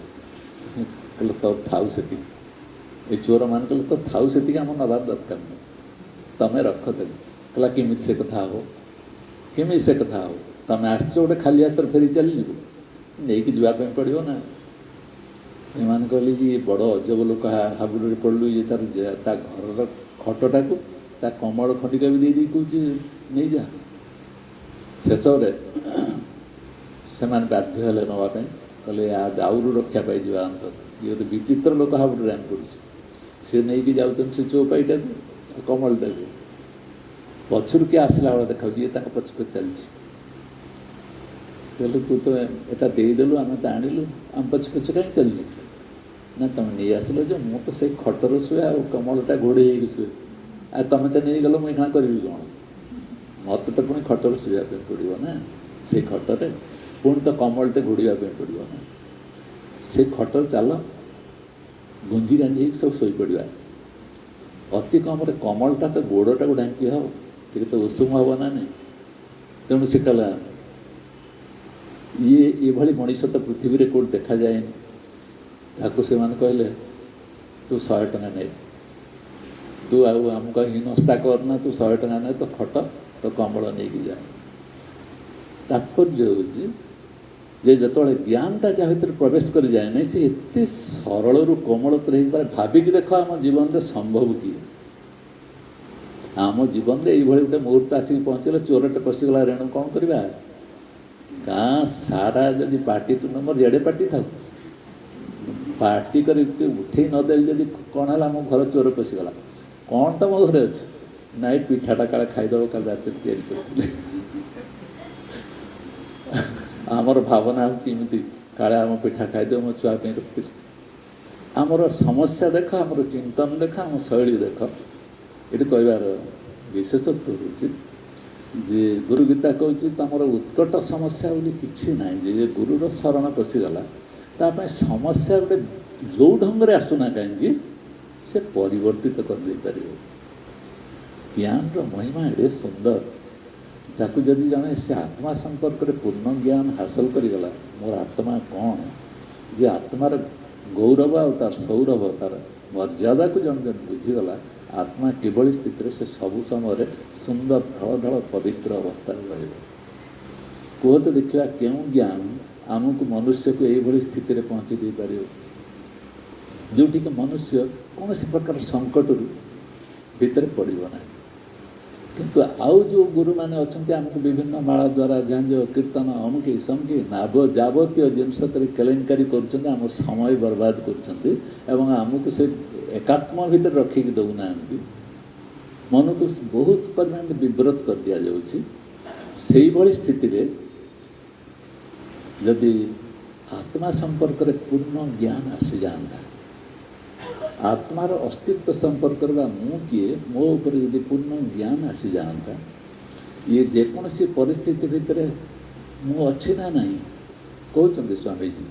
कहले तो थाऊ से ये चोर मान कहले तो थाऊ से आम नबार दरकार नहीं तुम्हें रख दे कहला किमित से कथा हो किमित से कथा हो तुम आस गोटे खाली हाथ फेरी चली नहीं जावाई पड़ो ना एम कहले कि बड़ अजब लोक हाबुड़ पड़लु ये तार घर खटटा को कमल खंडिका भी दे कौच नहीं जा शेष से बाध्य हेले नापी कहले आउर रक्षा पाई अंत ये गोटे विचित्र लोक हाबुड़ आम पड़ू सी नहीं जाऊँ से चौपाईटा को कमलटा को पचर किए आसला बेला देखा ये पछ पछ चलती कहले तू तो यहाँ देदेलु आम तो आणिलु आम पछ पछ कहीं चलू ना तुम नहीं आसल जो मु तो से खटर शुए आ कमलटा घोड़े शुए आ तुम तो नहीं गल मुझे करी कौन मत तो पुणी खटर शुआपी पड़ो ना से खटरे पुणी तो कमलटे घोड़ापी पड़ो ना से खटर चल गुंजी गांजी सब शोई पड़ा अति कम कमलटा तो गोड़टा को ढांकी हो तो उषुम हम ना नहीं तेणु से कहला ये मनीष तो पृथ्वी रे कौट देखा जाए ताकू से कहले तू 100 टଙ୍କା नहीं तू आमको हीनस्ता करना तू 100 टଙ୍କା नहीं तो खट तो कमल नहीं जाए तात्पर्य हूँ जे जो ज्ञानटा जहाँ भर प्रवेश कर जाए नहीं से एत सरल रु कोमलतर हो भाविक देख आम जीवन में संभव कि आम जीवन में ये गोटे मुहूर्त आसिक पहुँचले चोरटे पशिगला रेणु कौन करवा गाँ सारा जदि पार्टी तू नंबर जेड़े पार्टी था पार्टी कर उठे नदे जदि कौन है मो घर चोर पशिगला कौन तो मो घर अच्छे ना पिठाटा काले खाईदेव कल रात या आमर भावना होमती काले आम पिठा खाईदेव मो छुआ रखी आमर समस्या देख आमर चिंतन देख आम शैली देख ये कहबार विशेषत्व हूँ जे गुरु गीता कहूँ तुमर उत्कट समस्या बोली किसी ना जे गुरुर शरण पशिगला ताप समस्या गोटे जो ढंग से आसुना कहीं से परिवर्तित कर दे पार ज्ञान महिमा एडे सुंदर ताकू जदि जड़े से आत्मा संपर्क में पूर्ण ज्ञान हासिल करगला मोर आत्मा कौन जे आत्मार गौरव आ तार सौरभ तार मर्यादा को जन जन बुझीगला आत्मा किभली स्थिति से सबु समय सुंदर ढल ढल पवित्र अवस्था रही कहते देखा क्यों ज्ञान आमको मनुष्य को यही स्थिति में पहुँची दे पार जोटि कि मनुष्य कौन प्रकार संकट भितर पड़ना किंतु आउ जो गुरु मैंने अच्छा आमको विभिन्न माला द्वारा झांझ कीर्तन अमुकी समकी नाभ जावतीय जिनस केलेंकारी कर समय बर्बाद करमको से एकात्म भितर रखिक दौना मन को बहुत परिमाण विव्रत कर दि जाऊँगी स्थिति रे यदि आत्मा संपर्क रे पूर्ण ज्ञान आसी जाता आत्मार अस्तित्व संपर्क मु किए मो ऊपर यदि पूर्ण ज्ञान आसी जाता ये जेकोसी परिस्थिति भितर मु अच्छी ना नहीं कहते स्वामीजी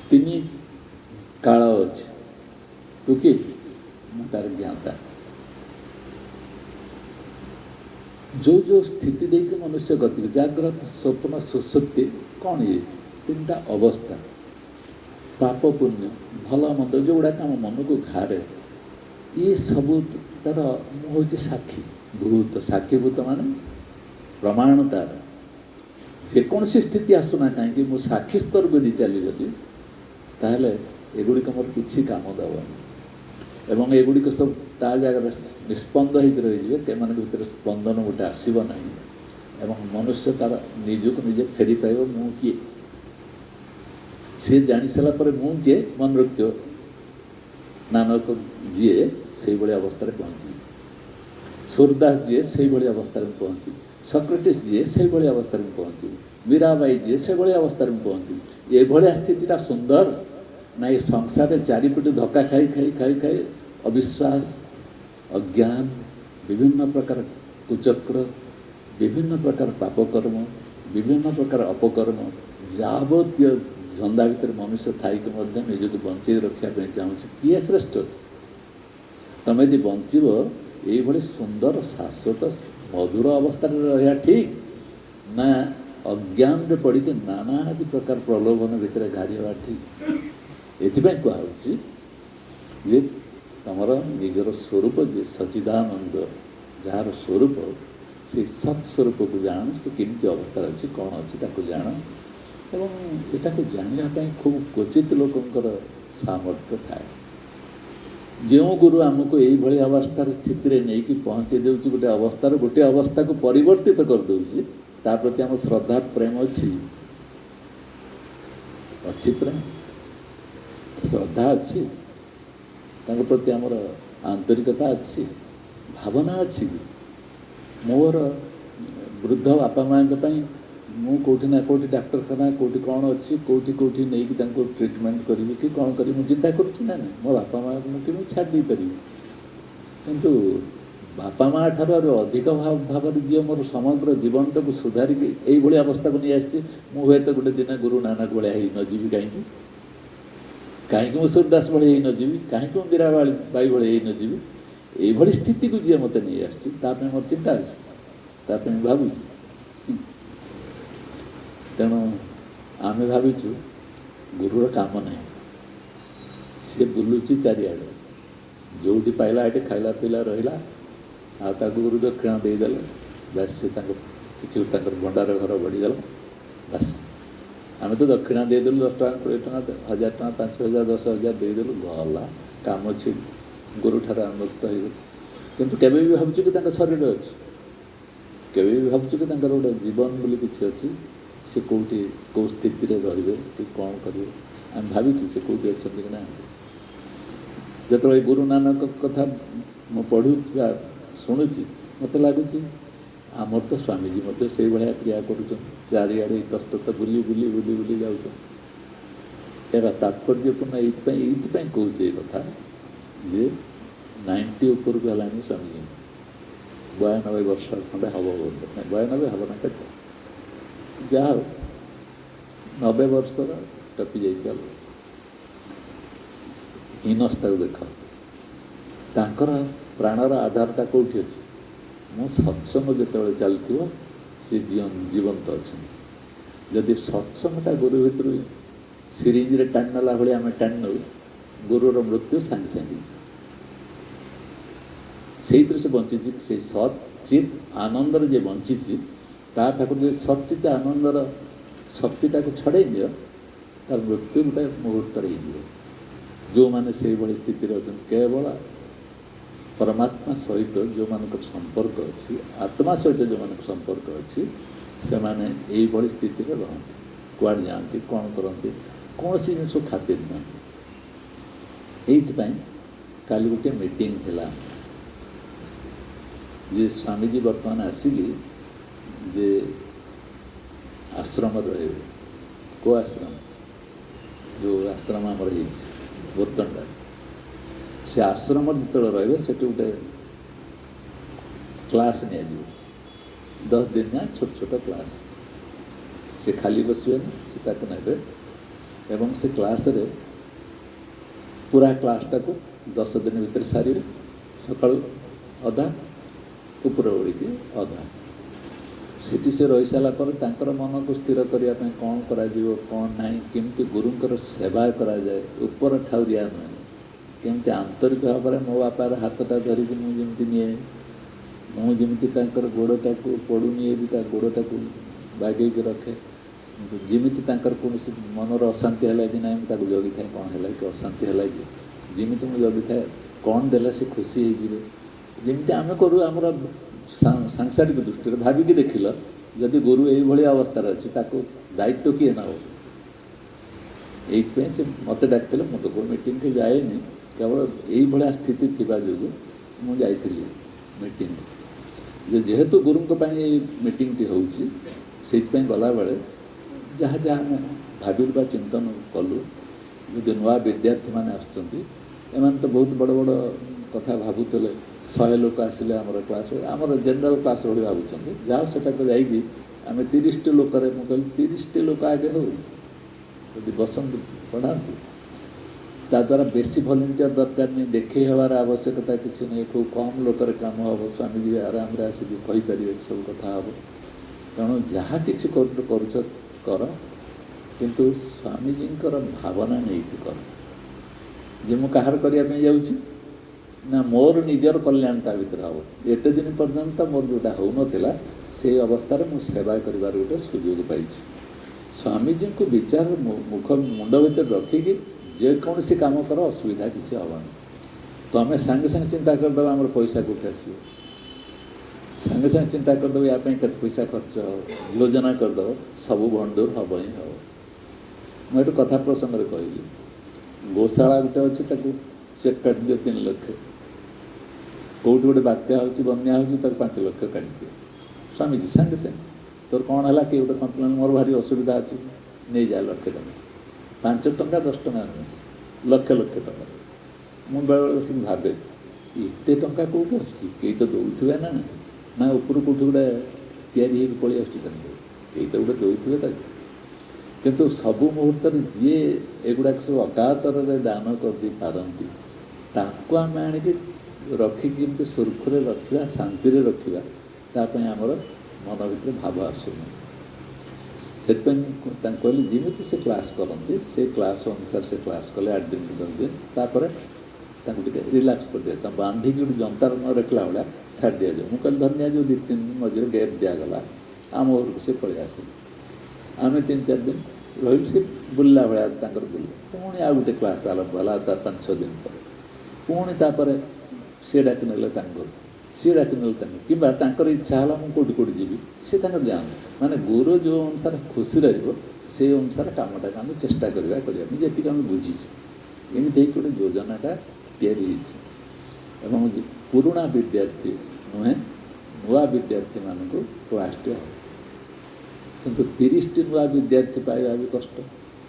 तीन काल अच्छे तू कि तार ज्ञाता जो जो स्थिति देख मनुष्य गति जाग्रत स्वप्न सुसुप्ति कौन ये तीन टा अवस्था पाप पुण्य भल मंद जो गुड़ाक आम मन को घारे ये सबू तार हूँ साक्षी भूत साक्षीभूत माने प्रमाण तार जेकोसी स्थिति आसुना कहीं मु साक्षी स्तर को चलीगली ताहले एगुड़िक मोर किसी काम दबनी एवं एगुड़िक सब ता जगह निस्पंद हो रही है भीतर स्पंदन गोटे आसब ना एवं मनुष्य तार निजक निजे फेरी पाइब मु किए सी जानी सारापर मु किए मन रखियो नानक जीए से भाई अवस्था पहुँची सूरदास जीए से भाई अवस्था पहुँची सक्रेटिस जीए से भाई अवस्था पहुँची मीराबाई जीए से भाई अवस्था पहुँची ये स्थितिटा सुंदर ना ये संसार चारिपटे धक्का खाई खाई खाई खाई अविश्वास अज्ञान विभिन्न प्रकार कुचक्र विभिन्न प्रकार पापकर्म विभिन्न प्रकार अपकर्म जावतीय झंडा भितर मनुष्य थी निजक बंचे रखापी चाहूँ किए श्रेष्ठ तुम यदि बचब ये सुंदर शाश्वत मधुर अवस्था रहा ठीक ना अज्ञान रे पड़ के नाना आदि प्रकार प्रलोभन भितर घारी हवा ठीक ये कहुच्छी जे तुम निजर स्वरूप जे सचिदानंद जार स्वरूप से सत्स्वरूप को जान से केमती अवस्था अच्छी कौन अच्छी जान एवं यहाँ को जानापी खूब क्वचित लोकंर सामर्थ्य थाए जो गुरु आमको यही अवस्था स्थिति रे नहीं कि पहुँचे देउछि गोटे अवस्था को परिवर्तित कर दउछि ता प्रति आम श्रद्धा प्रेम अच्छी प्रेम श्रद्धा अच्छी तांको प्रति आमर आंतरिकता अच्छी भावना अच्छी मोर वृद्ध बापा माँ मु कौटी ना कौटी डाक्तरखाना कौटी कौन अच्छी कौटी कौटी नहीं कि ट्रिटमेंट करी कि कौन करी मुझे चिंता करुच्छी ना मो बापा माँ मुझे छाड़ दे पारि किंतु बापा माँ ठार अधिक भाव जी मोर समग्र जीवन टाक सुधारिक यही अवस्था को नहीं आसी हूँ तो गोटे दिन गुरु नानक भाया न जीवी कहीं कहीं मु सूरदास भाई न जीवी कहीं मु मीराबाई भाई न जीवी यही स्थिति को जी मत नहीं आसपी मोर चिंता अच्छी भावुँ तेणु आम भावुँ गुरुर काम ना सी बुलूची चारिआडे जो पाइला ये खाइला पीला रहा आ गुरु दक्षिणा देदेले बस सी कि भंडार घर बढ़ीगला बस आम तो दक्षिणा देदेलु 10 टका 20 टका 1000 टका 5000 10,000 देदेलु गला काम अच्छी गुरु ठार आनंदित हो किंतु केबे भी भावुँ कि शरीर अच्छी केबे भी भावुँ कि गोटे जीवन बोली किसी अच्छी से कौटी कौ स्थिति रे रहिबे कि कौन करेंगे आम भावी से कौटी अच्छा कि ना जो गुरु नानक कथा मु पढ़ुवा शुणुची मत लगुच आमर तो स्वामीजी मत से भाया क्रिया कर चारिआडे तस्तत बुली बुली बुली बुली जाऊँ तात्पर्यपूर्ण ये कहे कथा जे 90 ऊपर को है स्वामीजी 92 वर्ष खंडे हम बोलते 92 हम ना कैसे जहाँ 90 वर्ष टपी जा हीनस्ता देख तांकर प्राणर आधारटा कौटी अच्छी मो सत्संग जो चलती सी जीवंत अच्छा जदि सत्संगटा गुरु भितर ସିରିଞ୍ଜରେ ଟାଣି ନେଲା ଭଳି ଆମେ ଟାଣି ନେଉ, ଗୁରୁର ମୃତ୍ୟୁ ସାଙ୍ଗେ ସାଙ୍ଗେ ସେଇଥିରେ ସେ ବଞ୍ଚିଛି। ସେଇ ସତ୍ ଚିତ୍ ଆନନ୍ଦରେ ଯିଏ ବଞ୍ଚିଛି ତା ପାଖରୁ ଯଦି ସଚିତ ଆନନ୍ଦର ଶକ୍ତିଟାକୁ ଛଡ଼େଇ ଦିଅ ତାର ମୃତ୍ୟୁ ଗୋଟେ ମୁହୂର୍ତ୍ତରେ ହେଇଯିବ। ଯେଉଁମାନେ ସେଇଭଳି ସ୍ଥିତିରେ ଅଛନ୍ତି, କେବଳ ପରମାତ୍ମା ସହିତ ଯେଉଁମାନଙ୍କର ସମ୍ପର୍କ ଅଛି, ଆତ୍ମା ସହିତ ଯେଉଁମାନଙ୍କର ସମ୍ପର୍କ ଅଛି, ସେମାନେ ଏଇଭଳି ସ୍ଥିତିରେ ରହନ୍ତି। କୁଆଡ଼େ ଯାଆନ୍ତି, କ'ଣ କରନ୍ତି, କୌଣସି ଜିନିଷ ଖାତିର ନାହାନ୍ତି। ଏଇଥିପାଇଁ କାଲି ଗୋଟିଏ ମିଟିଂ ଥିଲା ଯେ ସ୍ୱାମୀଜୀ ବର୍ତ୍ତମାନ ଆସିକି ଯେ ଆଶ୍ରମରେ ରହିବେ। କେଉଁ ଆଶ୍ରମ? ଯେଉଁ ଆଶ୍ରମ ଆମର ହେଇଛି ବୋତଣ୍ଡା, ସେ ଆଶ୍ରମରେ ଯେତେବେଳେ ରହିବେ ସେଠି ଗୋଟେ କ୍ଲାସ୍ ନିଆଯିବ। 10 ଦିନିଆ ଛୋଟ ଛୋଟ କ୍ଲାସ୍। ସେ ଖାଲି ବସିବେନି, ସେ ତାକୁ ନେବେ ଏବଂ ସେ କ୍ଲାସ୍ରେ ପୁରା କ୍ଲାସ୍ଟାକୁ 10 ଦିନ ଭିତରେ ସାରିବେ। ସକାଳୁ ଅଧା, ଉପର ଓଳିକି ଅଧା। ସେଠି ସେ ରହିସାରିଲା ପରେ ତାଙ୍କର ମନକୁ ସ୍ଥିର କରିବା ପାଇଁ କ'ଣ କରାଯିବ, କ'ଣ ନାହିଁ, କେମିତି ଗୁରୁଙ୍କର ସେବା କରାଯାଏ, ଉପର ଠାଉରିଆ ନୁହେଁ, କେମିତି ଆନ୍ତରିକ ଭାବରେ ମୋ ବାପାର ହାତଟା ଧରିକି ମୁଁ ଯେମିତି ନିଏ, ମୁଁ ଯେମିତି ତାଙ୍କର ଗୋଡ଼ଟାକୁ ପଡ଼ୁନି ଯଦି ତା ଗୋଡ଼ଟାକୁ ବାଗେଇକି ରଖେ, ଯେମିତି ତାଙ୍କର କୌଣସି ମନର ଅଶାନ୍ତି ହେଲା କି ନାହିଁ ମୁଁ ତାକୁ ଜଗିଥାଏ, କ'ଣ ହେଲା କି ଅଶାନ୍ତି ହେଲା କି, ଯେମିତି ମୁଁ ଜଗିଥାଏ କ'ଣ ଦେଲେ ସେ ଖୁସି ହେଇଯିବେ, ଯେମିତି ଆମେ କରୁ ଆମର ସାଂସାରିକ ଦୃଷ୍ଟିରେ। ଭାବିକି ଦେଖିଲ ଯଦି ଗୁରୁ ଏଇଭଳି ଅବସ୍ଥାରେ ଅଛି ତାକୁ ଦାୟିତ୍ୱ କିଏ ନେବ? এইଥିପାଇଁ ସେ ମୋତେ ଡାକିଥିଲେ। ମୁଁ ତ କେଉଁ ମିଟିଂକି ଯାଏନି, କେବଳ ଏଇଭଳିଆ ସ୍ଥିତି ଥିବା ଯୋଗୁଁ ମୁଁ ଯାଇଥିଲି ମିଟିଂକୁ। ଯେହେତୁ ଗୁରୁଙ୍କ ପାଇଁ ଏଇ ମିଟିଂଟି ହେଉଛି, ସେଇଥିପାଇଁ ଗଲାବେଳେ ଯାହା ଯାହା ଆମେ ଭାବିଲୁ ବା ଚିନ୍ତନ କଲୁ, ଯଦି ନୂଆ ବିଦ୍ୟାର୍ଥୀମାନେ ଆସୁଛନ୍ତି, ଏମାନେ ତ ବହୁତ ବଡ଼ ବଡ଼ କଥା ଭାବୁଥିଲେ। 100 ଲୋକ ଆସିଲେ ଆମର କ୍ଲାସ୍, ଆମର ଜେନେରାଲ୍ କ୍ଲାସ୍ ଭଳି ଭାବୁଛନ୍ତି। ଯାହା ସେଟାକୁ ଯାଇକି ଆମେ 30ଟି ଲୋକରେ, ମୁଁ କହିଲି 30ଟି ଲୋକ ଆଗେ ହେଉ, ଯଦି ବସନ୍ତୁ ପଢ଼ାନ୍ତୁ। ତାଦ୍ୱାରା ବେଶୀ ଭଲେଣ୍ଟିୟର ଦରକାର ନାହିଁ, ଦେଖେଇ ହେବାର ଆବଶ୍ୟକତା କିଛି ନାହିଁ। ଖୁବ୍ କମ୍ ଲୋକରେ କାମ ହେବ। ସ୍ୱାମୀଜୀ ଆରାମରେ ଆସିକି କହିପାରିବେ, ସବୁ କଥା ହେବ। ତେଣୁ ଯାହା କିଛି କରୁଛ କର, କିନ୍ତୁ ସ୍ୱାମୀଜୀଙ୍କର ଭାବନା ନେଇକି କର ଯେ ମୁଁ କାହାର କରିବା ପାଇଁ ଯାଉଛି ନା ମୋର ନିଜର କଲ୍ୟାଣ ତା ଭିତରେ ହେବ। ଏତେ ଦିନ ପର୍ଯ୍ୟନ୍ତ ମୋର ଯେଉଁଟା ହେଉନଥିଲା ସେଇ ଅବସ୍ଥାରେ ମୁଁ ସେବା କରିବାର ଗୋଟେ ସୁଯୋଗ ପାଇଛି। ସ୍ୱାମୀଜୀଙ୍କୁ ବିଚାର ମୁଣ୍ଡ ଭିତରେ ରଖିକି ଯେକୌଣସି କାମ କର, ଅସୁବିଧା କିଛି ହେବନି। ତମେ ସାଙ୍ଗେ ସାଙ୍ଗେ ଚିନ୍ତା କରିଦେବ ଆମର ପଇସା କେଉଁଠି ଆସିବ, ସାଙ୍ଗେ ସାଙ୍ଗେ ଚିନ୍ତା କରିଦେବ ୟା ପାଇଁ କେତେ ପଇସା ଖର୍ଚ୍ଚ ହେବ, ଯୋଜନା କରିଦେବ, ସବୁ ଭଣ୍ଡୁର ହେବ ହିଁ ହେବ। ମୁଁ ଏଠୁ କଥା ପ୍ରସଙ୍ଗରେ କହିଲି, ଗୋଶାଳା ଗୋଟେ ଅଛି, ତାକୁ ଚେକ୍ କାଟିଦିଅ 3 ଲକ୍ଷ। କେଉଁଠି ଗୋଟେ ବାତ୍ୟା ହେଉଛି, ବନ୍ୟା ହେଉଛି, ତାକୁ 5 ଲକ୍ଷ କାଟିଦିଅ। ସ୍ୱାମୀଜୀ ସାଙ୍ଗେ ସାଙ୍ଗେ ତୋର କ'ଣ ହେଲା କି ଗୋଟେ କମ୍ପ୍ଲେନ୍, ମୋର ଭାରି ଅସୁବିଧା ଅଛି, ନେଇଯା 1 ଲକ୍ଷ ଟଙ୍କା। 5 ଟଙ୍କା 10 ଟଙ୍କା ନୁହେଁ, ଲକ୍ଷ ଲକ୍ଷ ଟଙ୍କା। ମୁଁ ବେଳେବେଳେ ବସିକି ଭାବେ ଏତେ ଟଙ୍କା କେଉଁଠି ଆସୁଛି? କେହି ତ ଦେଉଥିବେ ନା ଉପରୁ କେଉଁଠି ଗୋଟେ ତିଆରି ହେଇକି ପଳେଇ ଆସୁଛି ତାଙ୍କୁ, କେହି ତ ଗୋଟେ ଦେଉଥିବେ ତାକୁ। କିନ୍ତୁ ସବୁ ମୁହୂର୍ତ୍ତରେ ଯିଏ ଏଗୁଡ଼ାକ ସବୁ ଅକାତରରେ ଦାନ କରିଦେଇପାରନ୍ତି, ତାଙ୍କୁ ଆମେ ଆଣିକି ରଖିକି କେମିତି ସୁରୁଖୁରୁରେ ରଖିବା, ଶାନ୍ତିରେ ରଖିବା, ତା ପାଇଁ ଆମର ମନ ଭିତରେ ଭାବ ଆସୁନି। ସେଥିପାଇଁ ତାଙ୍କୁ କହିଲି ଯେମିତି ସେ କ୍ଲାସ୍ କରନ୍ତି, ସେ କ୍ଲାସ୍ ଅନୁସାରେ ସେ କ୍ଲାସ୍ କଲେ 8 ଦିନ 10 ଦିନ। ତାପରେ ତାଙ୍କୁ ଟିକେ ରିଲାକ୍ସ କରିଦିଆ, ତାଙ୍କୁ ବାନ୍ଧିକି ଗୋଟେ ଜନ୍ତାର ନ ରଖିଲା ଭଳିଆ ଛାଡ଼ି ଦିଆଯାଉ। ମୁଁ କହିଲି ଧନ୍ୟ ଯେଉଁ 2-3 ଦିନ ମଝିରେ ଗ୍ୟାପ୍ ଦିଆଗଲା, ଆମ ଘରକୁ ସେ ପଳେଇ ଆସିଲେ। ଆମେ 3-4 ଦିନ ରହିଲୁ, ସେ ବୁଲିଲା ଭଳିଆ ତାଙ୍କର ବୁଲିଲେ। ପୁଣି ଆଉ ଗୋଟେ କ୍ଲାସ୍ ଆରମ୍ଭ ହେଲା, ତାର 5-6 ଦିନ ପରେ ପୁଣି ତାପରେ ସିଏ ଡାକି ନେଲେ ତାଙ୍କ ଘରକୁ, ସିଏ ଡାକି ନେଲେ ତାଙ୍କୁ, କିମ୍ବା ତାଙ୍କର ଇଚ୍ଛା ହେଲା ମୁଁ କେଉଁଠି ଯିବି, ସେ ତାଙ୍କର ଯାଆନ୍ତି। ମାନେ ଗୁରୁ ଯେଉଁ ଅନୁସାରେ ଖୁସି ରହିବ ସେଇ ଅନୁସାରେ କାମଟାକୁ ଆମେ ଚେଷ୍ଟା କରିବା ପାଇଁ, ଯେତିକି ଆମେ ବୁଝିଛୁ। ଏମିତି ହେଇକି ଗୋଟେ ଯୋଜନାଟା ତିଆରି ହେଇଛି। ଏବଂ ପୁରୁଣା ବିଦ୍ୟାର୍ଥୀ ନୁହେଁ, ନୂଆ ବିଦ୍ୟାର୍ଥୀମାନଙ୍କୁ କ୍ଲାସ୍ଟି ହେବ। କିନ୍ତୁ 30ଟି ନୂଆ ବିଦ୍ୟାର୍ଥୀ ପାଇବା ବି କଷ୍ଟ।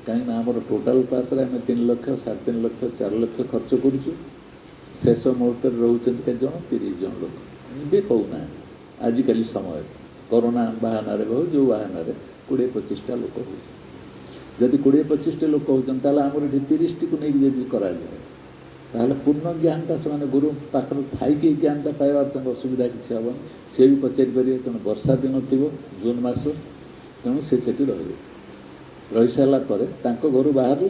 କାହିଁକିନା ଆମର ଟୋଟାଲ୍ କ୍ଲାସ୍ରେ ଆମେ 3 ଲକ୍ଷ, 3.5 ଲକ୍ଷ, 4 ଲକ୍ଷ ଖର୍ଚ୍ଚ କରୁଛୁ। ଶେଷ ମୁହୂର୍ତ୍ତରେ ରହୁଛନ୍ତି କେତେ ଜଣ? 30 ଜଣ ଲୋକ ବି ହେଉନାହାନ୍ତି ଆଜିକାଲି ସମୟରେ। କରୋନା ବାହାନାରେ ହେଉ, ଯେଉଁ ବାହାନାରେ 20-25ଟା ଲୋକ ହେଉଛନ୍ତି। ଯଦି 20-25ଟି ଲୋକ ହେଉଛନ୍ତି, ତାହେଲେ ଆମର ଏଠି 30ଟିକୁ ନେଇକି ଯଦି କରାଯାଏ, ତାହେଲେ ପୂର୍ଣ୍ଣ ଜ୍ଞାନଟା ସେମାନେ ଗୁରୁ ପାଖରେ ଥାଇକି ଜ୍ଞାନଟା ପାଇବାର ତାଙ୍କ ଅସୁବିଧା କିଛି ହେବନି। ସେ ବି ପଚାରିପାରିବେ, ତେଣୁ ବର୍ଷା ଦିନ ଥିବ, ଜୁନ୍ ମାସ, ତେଣୁ ସେ ସେଠି ରହିବେ। रही सारा पर घर बाहर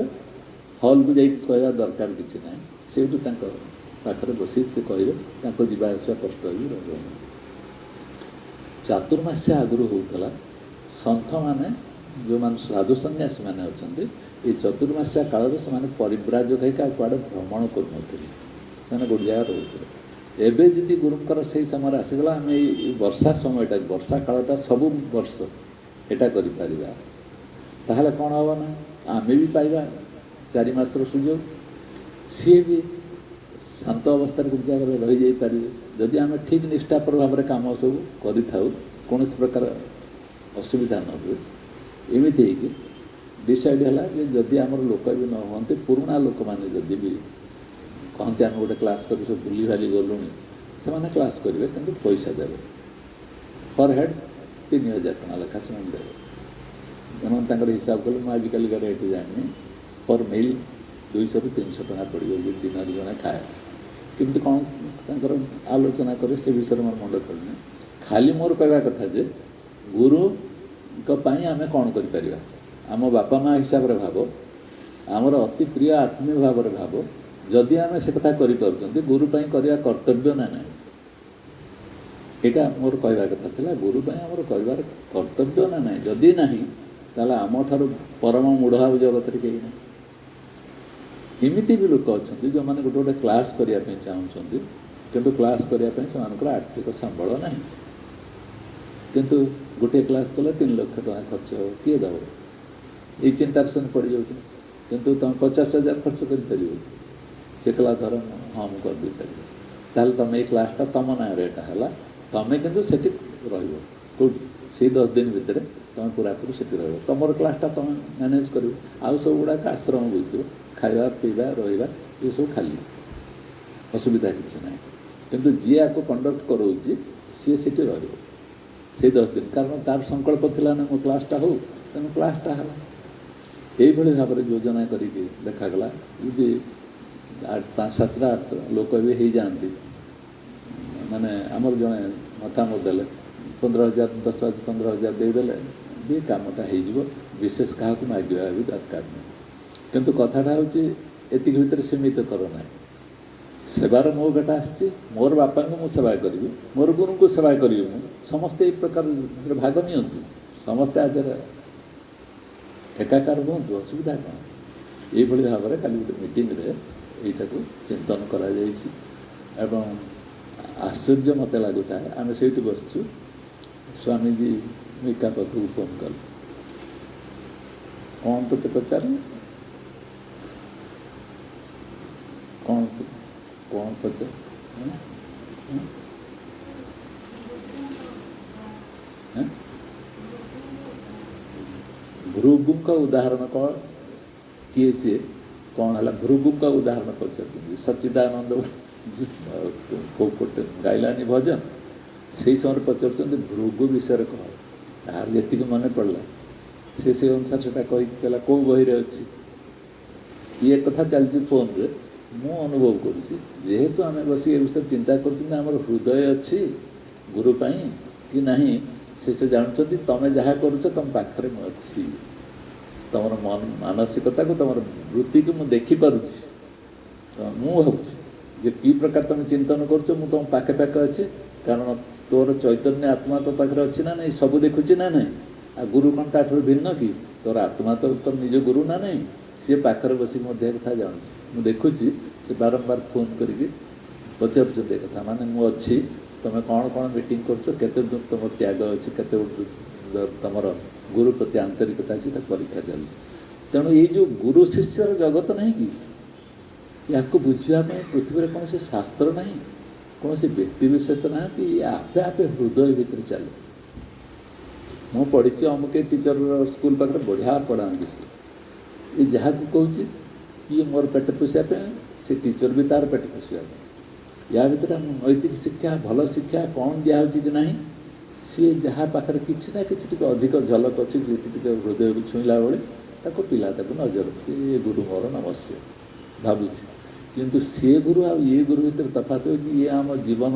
हल को जाइए कहवा दरकार किसी ना से पाखे बस से कहे जीवा आसवा कष्ट भी रही चातुर्मास्या आगुरी होता सन्थ मैंने जो मान साधु सन्यासी मैंने अच्छा ये चतुर्मास्या काल से परिव्राजक है कड़े भ्रमण कर गोटे जगह रोते एवं जदि गुरुंर से समय आसीगला आम वर्षा समयटा वर्षा कालटा सब वर्ष यहाँ कर कौन हम ना आम भी पाइबा 4 मासर सुजोग सी भी शांत अवस्था गोटे जगह रही जापर जदि आम ठीक निष्ठापर भाव में कम सब कौन प्रकार असुविधा न हुए एमती डिसाइड है जदि आम लोक भी न होते पुराणा लोक मैंने जदि भी कहते आम गोटे क्लास कर सब बुली भाली गलुँ से क्लास करेंगे कि पैसा देवे पर हेड 3000 टका लेखा से देवे उन्होंने हिसाब कले मुझे आजिकल रेट जानी पर मिल 200 ରୁ 300 टका पड़ो जो दिन जड़े खाए किंतु कौन आलोचना करे से विषय मोर मन पड़ना खाली मोर कहवा कथा जे गुरु आम कौन कर आम बापा माँ हिसाब से भाव आमर अति प्रिय आत्मीय भाव में भाव जदि आम से कथा कर गुरु करवा कर्तव्य ना ना यहाँ मोर कहवा कथा था गुरु आमर कर कर्तव्य ना ना जदि ना ताला आम ठार परम मूढ़ जगत कहीं ना एमती भी लोक अच्छा जो मैंने गोटे गोटे क्लास करने चाहते किंतु क्लास करने से आर्थिक संबल ना किंतु गोटे क्लास कले 3 लाख टका खर्च हो किए दब ये चिंतार से पड़ जाऊँ किंतु तुम 50,000 खर्च कर से कला धर हाँ मुझे कर पार तुम ये क्लासटा तुम ना रेटा है तुम्हें कितु से कौटी 10 दिन भितर तुम पूरा पूरी से तुम क्लासटा तुम मैनेज कर आउ सब गुड़ाक आश्रम बुझे खावा पीवा रहा ये सब खाली असुविधा किसी ना किंतु जी आपको कंडक्ट करोची सी से से 10 दिन कारण तार संकल्प थिला ना मो क्लासटा हो तेणु क्लासटा है यही भाव में योजना करके देखागला जे 5-7 लोक भी हो जाती माने आमर जड़े मतामत देले 15,000 10,000 15,000 देदेले भी कामटा हो विशेष क्या मागे भी दरकार नहीं किंतु कथाटा हूँ एति भितर सीमित करना सेवार मो बेटा आसी मोर बापा को मुझे सेवा करी मोर गुरु को सेवा करी समस्ते प्रकार भाग नि समस्ते आज एकाकार हूँ असुविधा कौन ये भाव में कल गोटे मीटिंग यहाँ को चिंतन कर आश्चर्य मत लगुता है आम से बसचु स्वामीजी मिका पाखक फोन कल कौन तो पचार कौन कौन पचार भृगु का उदाहरण कौन किए सी कौन है भृगु का उदाहरण पचार सच्चिदानंद गाइलानी भजन से समय पचार भृगु विषय कह तार जी मन पड़ा से अनुसार से कही कौ बही अच्छी ये कथा चलती फोन रे मु अनुभव करेतु आम बस ये विषय चिंता कर हृदय अच्छी गुरु कि नहीं से जानते तुम जहाँ करुच तुम पाखे अच्छी तुम मन मानसिकता को तुम वृत्ति को मुझे देखिपुची मुझे कि प्रकार तुम चिंतन कर तुम पाखे पाखे अच्छे कारण तोर चैतन्य आत्मा तो पाखे अच्छी ना नहीं सब देखुची ना नहीं आ गुरु कौन ताठू भिन्न कि तोर आत्मा तो तुम निज गुरु ना नहीं सी पाखे बस कथा जान मुझे देखुची से बारंबार फोन करके पचार कथा माने मु अच्छी तुम कौन कौन मीटिंग कर तुम त्याग अच्छी तुम गुरु प्रति आंतरिकता अच्छी परीक्षा चलती तेणु ये जो गुरु शिष्यर जगत नहीं कि या बुझापी पृथ्वी कौन से शास्त्र ना कौन से व्यक्ति विशेष ना ये आपे आपे हृदय भितर चले मु पढ़ी अमुक टीचर स्कूल पाखे बढ़िया पढ़ाती ये जहाँ कहूँ ये मोर पेट पोषापी से टीचर भी तार पेट पोषापी या भर नैतिक शिक्षा भल शिक्षा कौन दिखाई कि ना सी जहाँ पाखे किसी ना कि अधिक झलक अच्छी हृदय को छुईला बेले पिला नजर ये गुरु मोर नमस्य भावुँ किंतु सी गुरु आ ये गुरु भर तफात हो ये आम जीवन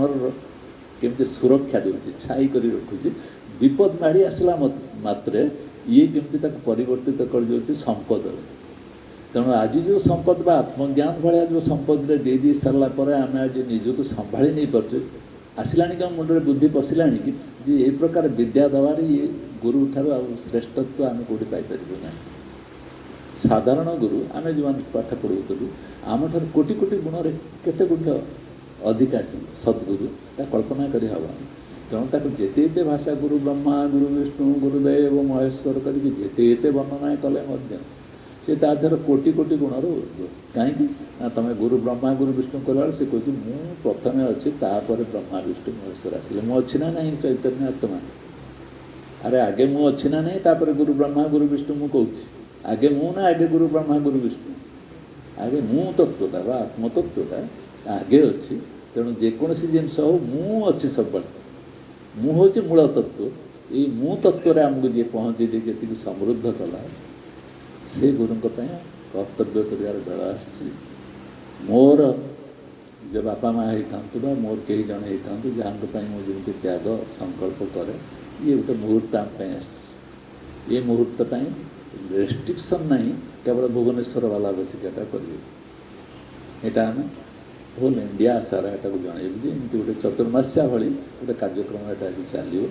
केमती सुरक्षा दूसरी छाई कर रखुच्छी विपद माड़ी आसला मात्रे ये केमती ताको परिवर्तित कर जाଉଛି संपदରେ। तेणु आज जो संपद बा आत्मज्ञान भाया जो संपद दे दी सारा पर आम आज निजक संभाली नहीं पार्चे आसला क्या मुंडे बुद्धि पशिला कि जे ए प्रकार विद्या दबार ये गुरु ठार श्रेष्ठत्व आम कौटी पाइपर ना। साधारण गुरु आम जो पाठ पढ़ुलु आम ठार कोटि कोटि गुण केते गुण अधिका सद्गुरु ता कल्पना करी हवा। तेणु ताको जेते एते भाषा गुरु ब्रह्मा गुरु विष्णु गुरुदेव महेश्वर करके जेते एते वर्णना कले से तार कोटि कोटि गुणर कहीं तुम गुरु ब्रह्मा गुरु विष्णु कला से कहूँ मु प्रथम अच्छी तापर ब्रह्मा विष्णु महेश्वर आसिले मु अच्छी ना नहीं चैतन्य आत्मा। अरे आगे मु अच्छी ना नहीं तापर गुरु ब्रह्मा गुरु विष्णु मु कहूँ आगे मु ना आगे गुरु ब्रह्मा गुरु विष्णु आगे मु तत्वटा बा आत्मतत्वटा आगे अच्छी। तेणु जेकोसी जिनस हो मु अच्छी सब मु हूँ मूल तत्व ये मु तत्व आमको जी पहुँचे जी समृद्ध कला से गुरु कर्तव्य कर बेल आसी। मोर जो बापा माँ होता बा मोर कई जन होता जहाँ मुझे त्याग संकल्प करे ये गोटे मुहूर्त आम ये मुहूर्त रेस्ट्रिक्शन नहीं केवल भुवनेश्वर वाला बसिकाटा करें यहाँ आम होल इंडिया सारा यहाँ को जनइबू जे एमती गोटे चतुर्मास्या भली गोटे कार्यक्रम यहाँ चलो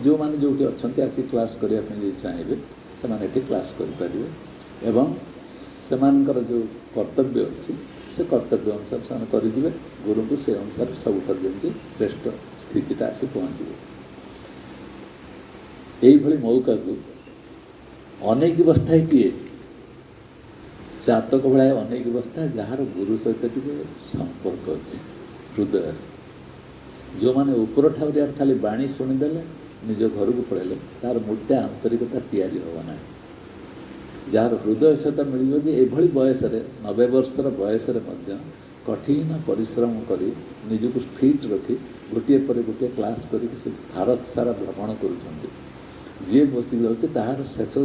जो मैंने जो अच्छा आसिक क्लास करने चाहिए से क्लास करें एवं सेमानकर जो कर्तव्य अच्छी से कर्तव्य अनुसार से करेंगे गुरु को से अनुसार सब जमी श्रेष्ठ स्थितिटा आसी पहुँचे। यही मौका को अनेक व्यवस्था किए जातक भाया अनेक व्यवस्था जार गुरु सहित टे संपर्क अच्छे हृदय जो मैंने उपर ठावर खाली बाणी शुणीदे निज घर को पड़े तार मूर्त्या आंतरिकता तैयारी हवा ना जार हृदय सहित मिल ये बयस 90 वर्षर बयस कठिन परिश्रम कर निजक फिट रखी गोटे पर गोटे क्लास करके भारत सारा भ्रमण कर बसी जाऊँचे तार शेष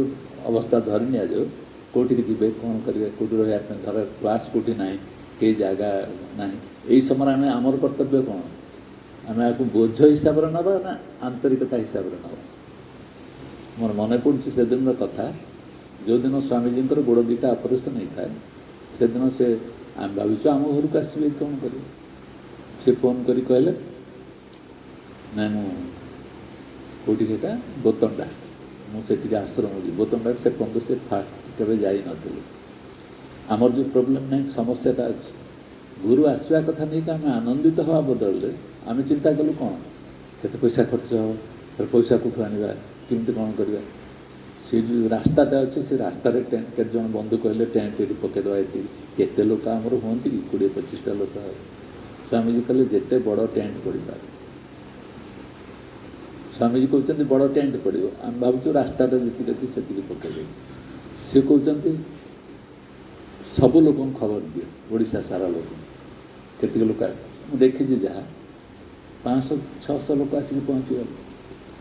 अवस्था धरी नि जाओ कौटी जी कौन करेंगे कौटी रहा धर क्लास कौटी ना कई जगह ना यही समय आम आमर कर्तव्य कौन आम आपको बोझ हिसाब से नवा ना आंतरिकता हिसाब से नवा। मोर मन पड़े से दिन कथा जो दिन स्वामीजी गोड़ दुटा ऑपरेशन होता है से दिन से आम भावुँ आम घर को आसवे कौन करें से फोन करी कहले ना कौटी कहता बोतंडा मुझे आश्रम जी बोतंडा से पर्यटन से फास्ट केवे जाई नथिले आमर जो प्रोब्लेम नहीं समस्याटा अच्छी गुरु आसवा कथा नहीं कि आम आनंदित हवा बदल आम चिंता कलु कौन केते पैसा खर्च हो फिर पैसा कौटू आने केमती कौन करवा से जो रास्ताटा अच्छे से रास्त टेंट केते जन बंधु कहले टेंट ये पकईदे ये केते लोक आमर हमें कि 20-25टा लोक स्वामीजी कहले जिते बड़ टेंट पड़ पारे स्वामीजी कहते बड़ टेंट पड़ो आम भावुँ रास्ताटा जी अच्छी से पकईदे सी कहते सब लोक खबर दिए ओडिशा सारा लोक केत लोक देखी जहाँ 500-600 लोक आसिक पहुँची गले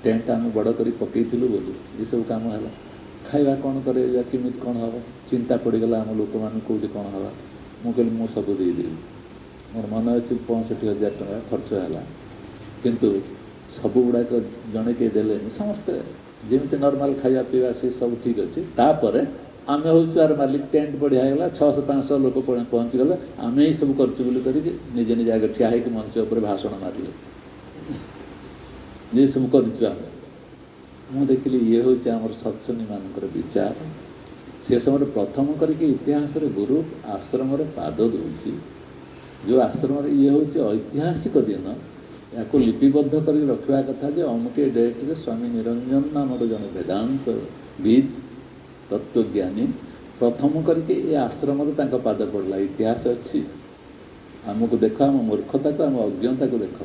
टेंट आम बड़ कर पकईलु बोली ये सब कम है खाଇବା कौन करे केमी कौन हम चिंता पड़गला आम लोक मैंने कौटी कौन है मुझे मु सब देदेवी मोर मन अच्छे 65,000 टका खर्च है किंतु सब गुड़ाक जड़े कई दे समस्ते जमी नॉर्मल खाया पीवा से सब ठीक अच्छे तापर आम हूँ यार मालिक टेंट बढ़िया है 600-500 लोक पहुँची गले आम ही सब कर निजे निजे आगे ठिया हो मंच उपर भाषण मारे ये सब कर मु देखिली ये हूँ आमर सत्संगी मानकर विचार से समय प्रथम करके इतिहास गुरु आश्रम पाद दूसरी जो आश्रम ये हूँ ऐतिहासिक दिन या लिपिबद्ध कर रखा कथा जो अमुके डेट्रे स्वामी निरंजन नामक जन वेदांत विद तत्वज्ञानी प्रथम करके ये आश्रम पाद पड़ला इतिहास अच्छी आमको देख आम मूर्खता को आम अज्ञता को देख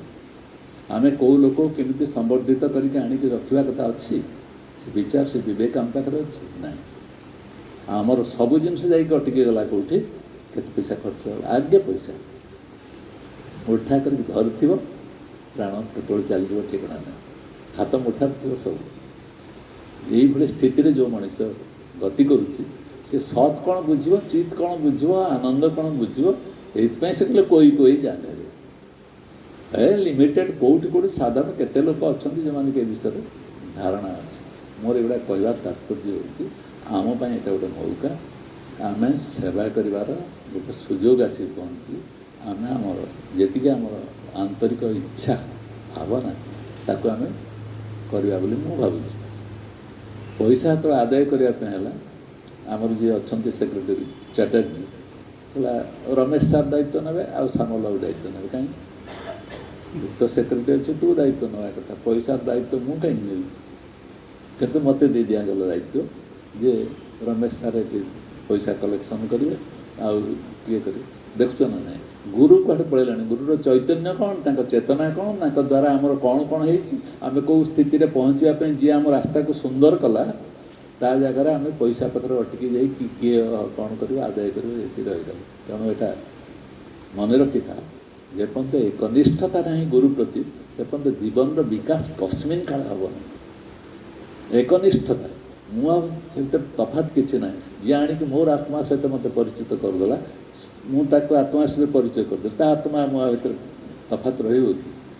आम कौ लोक केमी संवर्धित करके आणिक रखा कथा अच्छी से विचार से विवेक आम पाखे अच्छी ना आमर सबू जिन अटकी गला कौटी केते पैसा खर्च हो आगे पैसा मुठा कर धरती प्राण केत चलो ठिकना ना हाथ मुठा थी सब यही स्थिति जो मनीष गति करुच्ची से सत कौन बुझ चित कौन बुझ आनंद कौन बुझ ये से कहले कोई जाने लिमिटेड कौटी कौटी साधारण केते लोक अच्छा जो मैंने विषय धारणा अच्छे मोर एगुड़ा कहवार तात्पर्य होची आम पाई एटा गोटे मौका आम सेवा करिवार गोटे सुजोग आसी पहुँची आम आमर जी आमर आंतरिक इच्छा भावना ताको आम करवा बोली मु भावुची पैसा तो आदाय करने आमर जी अच्छा सेक्रेटरी चैटर्जी है रमेश सार दायित्व ने आ सामल बाबू दायित्व ने कहीं तो सेक्रेटरी अच्छे तू दायित्व नवा कथा पैसा दायित्व मु कहीं नहीं कितु मत दे दिगला दायित्व जे रमेश सार ये पैसा कलेक्शन करेंगे आउ किए करेंगे देखुच ना ना गुरु कड़े पड़ेगा गुरुर चैतन्य कौन तांको चेतना कौन तांको द्वारा आमर कौन कौन आम कौ स्थित पहुँचापी जी आम रास्ता को सुंदर कला ता जगार आम पैसा पत्र अटकी जाई किए कौन कर आदाय कर रहीगल तेणु यहाँ मन रखी था जेपर्यंत एकनिष्ठता ना गुरु प्रति से जीवन विकास कस्मिन काल हम एकनिष्ठता मुझे तफात किसी ना जी आणिक मोर आत्मा सहित मत परिचित करदेला मुझे आत्मा सहित परिचय करदे आत्मा मुआ भर तफात रही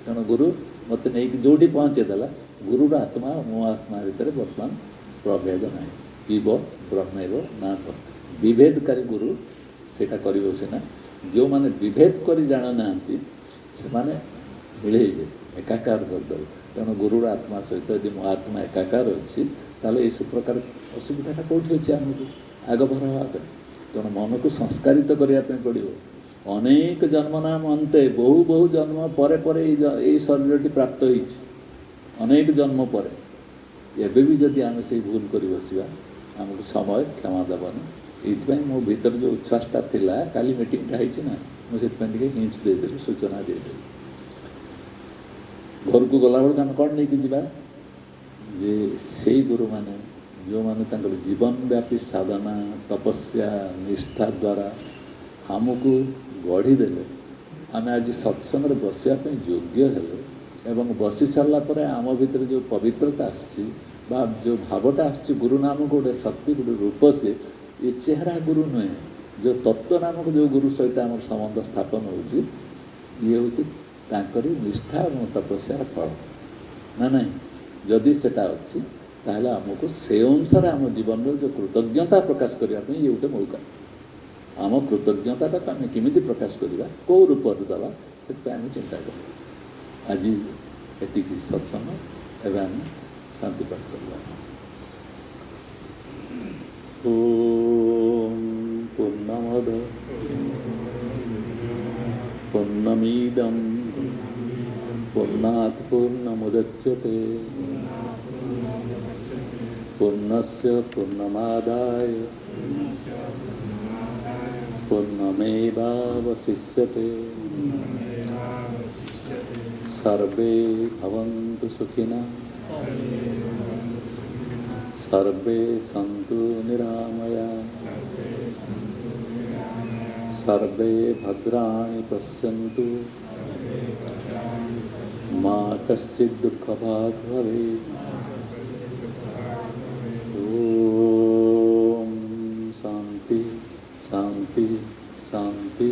तेणु गुरु मत नहीं जो पहुँचेदेला गुरुर आत्मा मो आत्मा भितर बर्तमान प्रभेद ना जीव ब्रह्म ना विभेदकारी गुरु सेटा कर सीना जो मैंने विभेद कर जान ना से मिले एकाकार करदे तेणु गुरुर आत्मा सहित यदि मो आत्मा एकाकार अच्छी ताले इस प्रकार असुविधा कौटी अच्छे आमको आग भर हवा तेणु मन को संस्कारित करने पड़ो अनेक जन्म नाम अंते बहु बहु जन्म पर शरीर प्राप्त हो अनेक जन्म पर एबे भी जदि आम से भूल कर बसवा आमको समय क्षमा देवनी ये मो भीतर जो उच्छ्वासटा थिला काली मीटिंगटा होना मुझे हिंट्स देदेली सूचना देदेली घर को गला बेलू आम कौन नहीं जावा जे से गुरु माने जो माने जीवन व्यापी साधना तपस्या निष्ठा द्वारा आमको गढ़ीदेले आम आज सत्संग बसवाप योग्य हेले एवं बसी सारा पर आम भीतर जो पवित्रता आसी जो भावटा आस गुरु नामक गोटे शक्ति गोटे रूप से ये चेहरा गुरु नुहे जो तत्व नामक जो गुरु सहित आम संबंध स्थापन हो निष्ठा और तपस्यार फल ना ना जदि सेटा अच्छी ताहले आमको से अनुसार आम जीवन जो कृतज्ञता प्रकाश करने ये गोटे मौका आम कृतज्ञता को आम केमी प्रकाश करवा कौ रूप देवा से आम चिंता कर आज एति सत्संग एवं आम शांति पाठ करवा ओम पूर्णमद पूर्णमिदं पूर्णात् पूर्णमुदच्यते पूर्णस्य पूर्णमादाय पूर्णमेवावशिष्यते सर्वे भवन्तु सुखिनः सर्वे सन्तु निरामयाः सर्वे भद्राणि पश्यन्तु मा कश्चित् दुःखभाग् भवेत् ओम शांति शांति शांति।